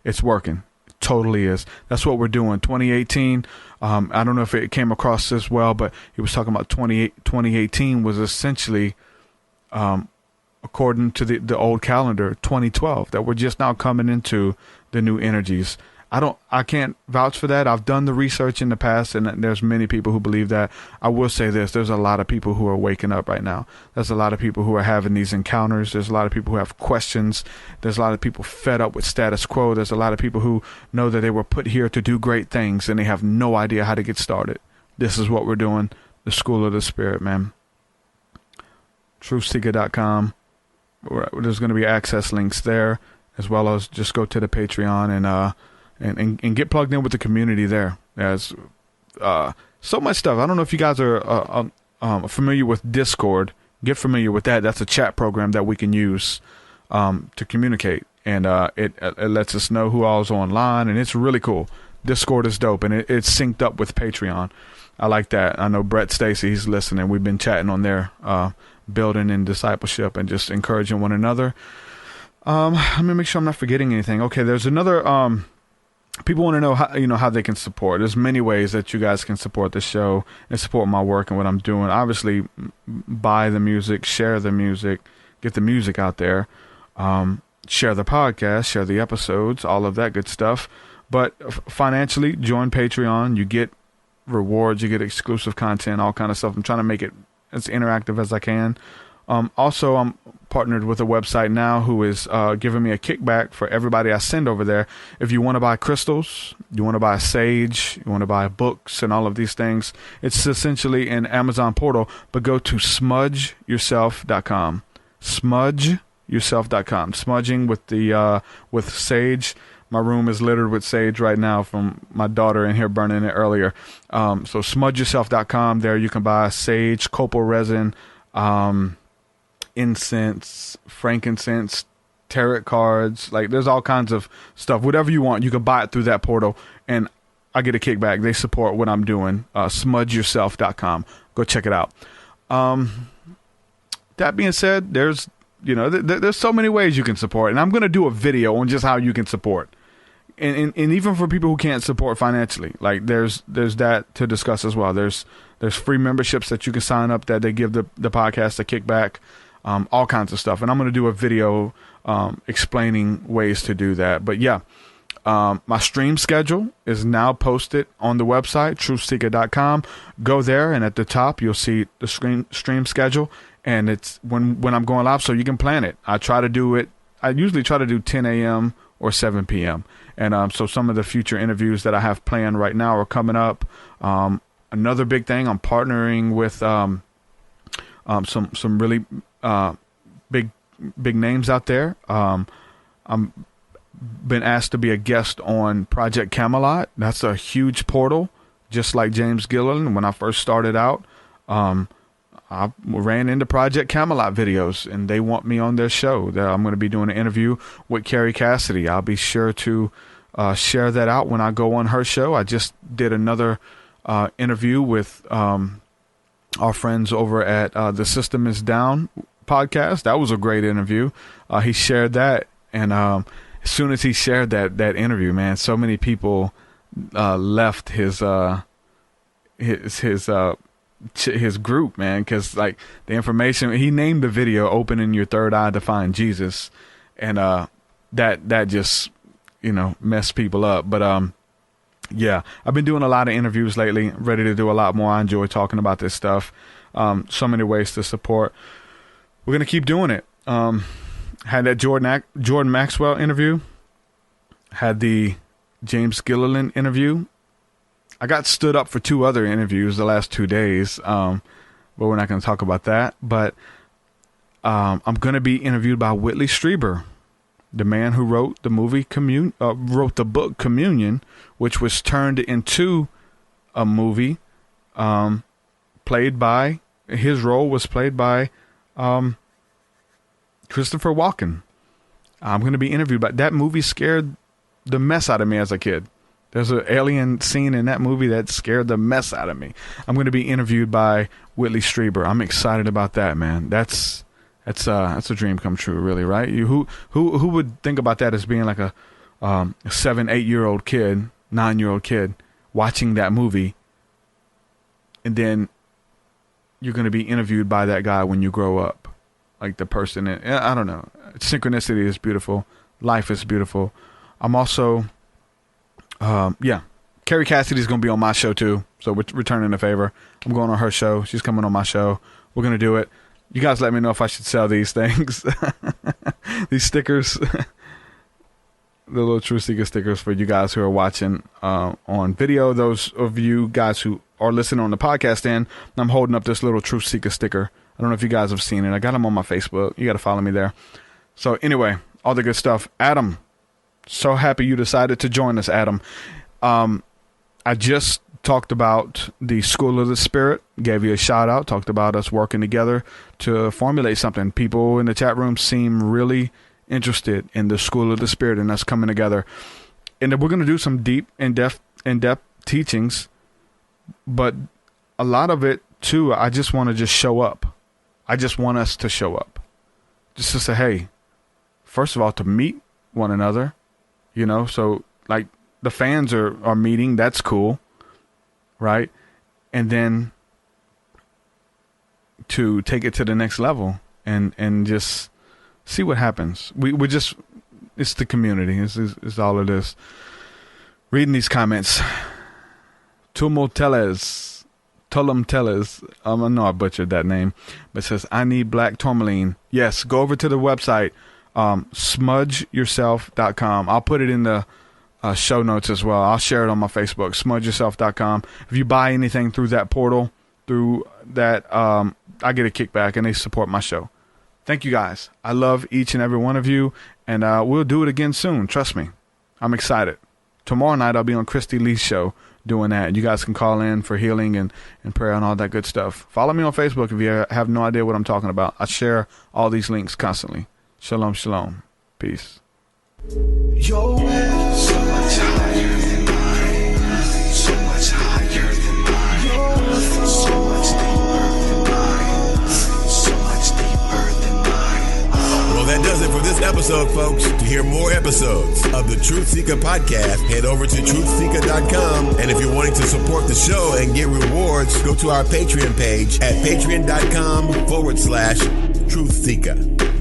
Speaker 6: It's working. It totally is. That's what we're doing. 2018, I don't know if it came across as well, but he was talking about 2018 was essentially, according to the old calendar, 2012, that we're just now coming into the new energies. I can't vouch for that. I've done the research in the past, and there's many people who believe that. I will say this: there's a lot of people who are waking up right now. There's a lot of people who are having these encounters. There's a lot of people who have questions. There's a lot of people fed up with status quo. There's a lot of people who know that they were put here to do great things, and they have no idea how to get started. This is what we're doing. The School of the Spirit, man. TruthSeeker.com. There's going to be access links there, as well as just go to the Patreon and get plugged in with the community there. There's so much stuff. I don't know if you guys are familiar with Discord. Get familiar with that. That's a chat program that we can use to communicate, and it lets us know who all's online, and it's really cool. Discord is dope, and it's synced up with Patreon. I like that. I know Brett Stacy, he's listening. We've been chatting on there, building in discipleship and just encouraging one another. Let me make sure I'm not forgetting anything. Okay, there's another. People want to know how they can support. There's many ways that you guys can support the show and support my work and what I'm doing. Obviously, buy the music, share the music, get the music out there, share the podcast, share the episodes, all of that good stuff. But financially, join Patreon. You get rewards, you get exclusive content, all kind of stuff. I'm trying to make it as interactive as I can. Also, I'm partnered with a website now who is giving me a kickback for everybody I send over there. If you want to buy crystals, you want to buy sage, you want to buy books and all of these things, it's essentially an Amazon portal, but go to smudgeyourself.com. Smudgeyourself.com. Smudging with sage. My room is littered with sage right now from my daughter in here burning it earlier. So smudgeyourself.com. There you can buy sage, copal resin, incense, frankincense, tarot cards. Like, there's all kinds of stuff. Whatever you want, you can buy it through that portal, and I get a kickback. They support what I'm doing. Smudgeyourself.com. Go check it out. That being said, there's so many ways you can support, and I'm going to do a video on just how you can support. And even for people who can't support financially, like there's that to discuss as well. There's free memberships that you can sign up that they give the podcast a kickback. All kinds of stuff. And I'm going to do a video explaining ways to do that. But yeah, my stream schedule is now posted on the website, truthseeker.com. Go there, and at the top, you'll see the stream schedule. And it's when I'm going live, so you can plan it. I usually try to do 10 a.m. or 7 p.m. And so some of the future interviews that I have planned right now are coming up. Another big thing, I'm partnering with some really big names out there. I'm been asked to be a guest on Project Camelot. That's a huge portal, just like James Gilliland. When I first started out, I ran into Project Camelot videos, and they want me on their show. I'm going to be doing an interview with Carrie Cassidy. I'll be sure to share that out when I go on her show. I just did another interview with our friends over at The System Is Down podcast. That was a great interview. He shared that, and as soon as he shared that interview, man, so many people left his group, man, because like the information he named the video "Opening Your Third Eye to Find Jesus," and that just messed people up. But yeah, I've been doing a lot of interviews lately. I'm ready to do a lot more. I enjoy talking about this stuff. So many ways to support. We're gonna keep doing it. Had that Jordan Maxwell interview. Had the James Gilliland interview. I got stood up for 2 other interviews the last 2 days, but we're not going to talk about that. But I'm going to be interviewed by Whitley Strieber, the man who wrote the wrote the book Communion, which was turned into a movie. His role was played by Christopher Walken. I'm going to be interviewed, but that movie scared the mess out of me as a kid. There's an alien scene in that movie that scared the mess out of me. I'm going to be interviewed by Whitley Strieber. I'm excited about that, man. That's a dream come true, really, right? Who would think about that as being like a 7-8-year-old kid, 9-year-old kid watching that movie, and then you're going to be interviewed by that guy when you grow up, like the person. I don't know. Synchronicity is beautiful. Life is beautiful. I'm also, Carrie Cassidy's going to be on my show too. So we're returning the favor. I'm going on her show. She's coming on my show. We're going to do it. You guys let me know if I should sell these things, these stickers, the little Truth Seeker stickers for you guys who are watching on video. Those of you guys who are listening on the podcast end, I'm holding up this little Truth Seeker sticker. I don't know if you guys have seen it. I got them on my Facebook. You got to follow me there. So anyway, all the good stuff. Adam, so happy you decided to join us, Adam. I just talked about the School of the Spirit, gave you a shout out, talked about us working together to formulate something. People in the chat room seem really interested in the School of the Spirit and us coming together. And then we're going to do some deep, in-depth teachings, but a lot of it too, I just want to just show up. I just want us to show up. Just to say, hey, first of all, to meet one another, so like the fans are meeting, that's cool. Right? And then to take it to the next level and just see what happens. We just, it's the community. It's all it is. Reading these comments. Tulum Teles. I know I butchered that name. But it says, I need black tourmaline. Yes, go over to the website, smudgeyourself.com. I'll put it in the show notes as well. I'll share it on my Facebook, smudgeyourself.com. If you buy anything through that portal, through that, I get a kickback and they support my show. Thank you guys. I love each and every one of you, and we'll do it again soon. Trust me. I'm excited. Tomorrow night I'll be on Christy Lee's show doing that. You guys can call in for healing and prayer and all that good stuff. Follow me on Facebook if you have no idea what I'm talking about. I share all these links constantly. Shalom, shalom. Peace.
Speaker 2: Your way is so much higher than mine, so much higher than mine, so much deeper than mine, so much deeper than mine.
Speaker 3: Well, that does it for this episode, folks. To hear more episodes of the Truth Seeker podcast, head over to truthseeker.com. And if you're wanting to support the show and get rewards, go to our Patreon page at patreon.com/truthseeker.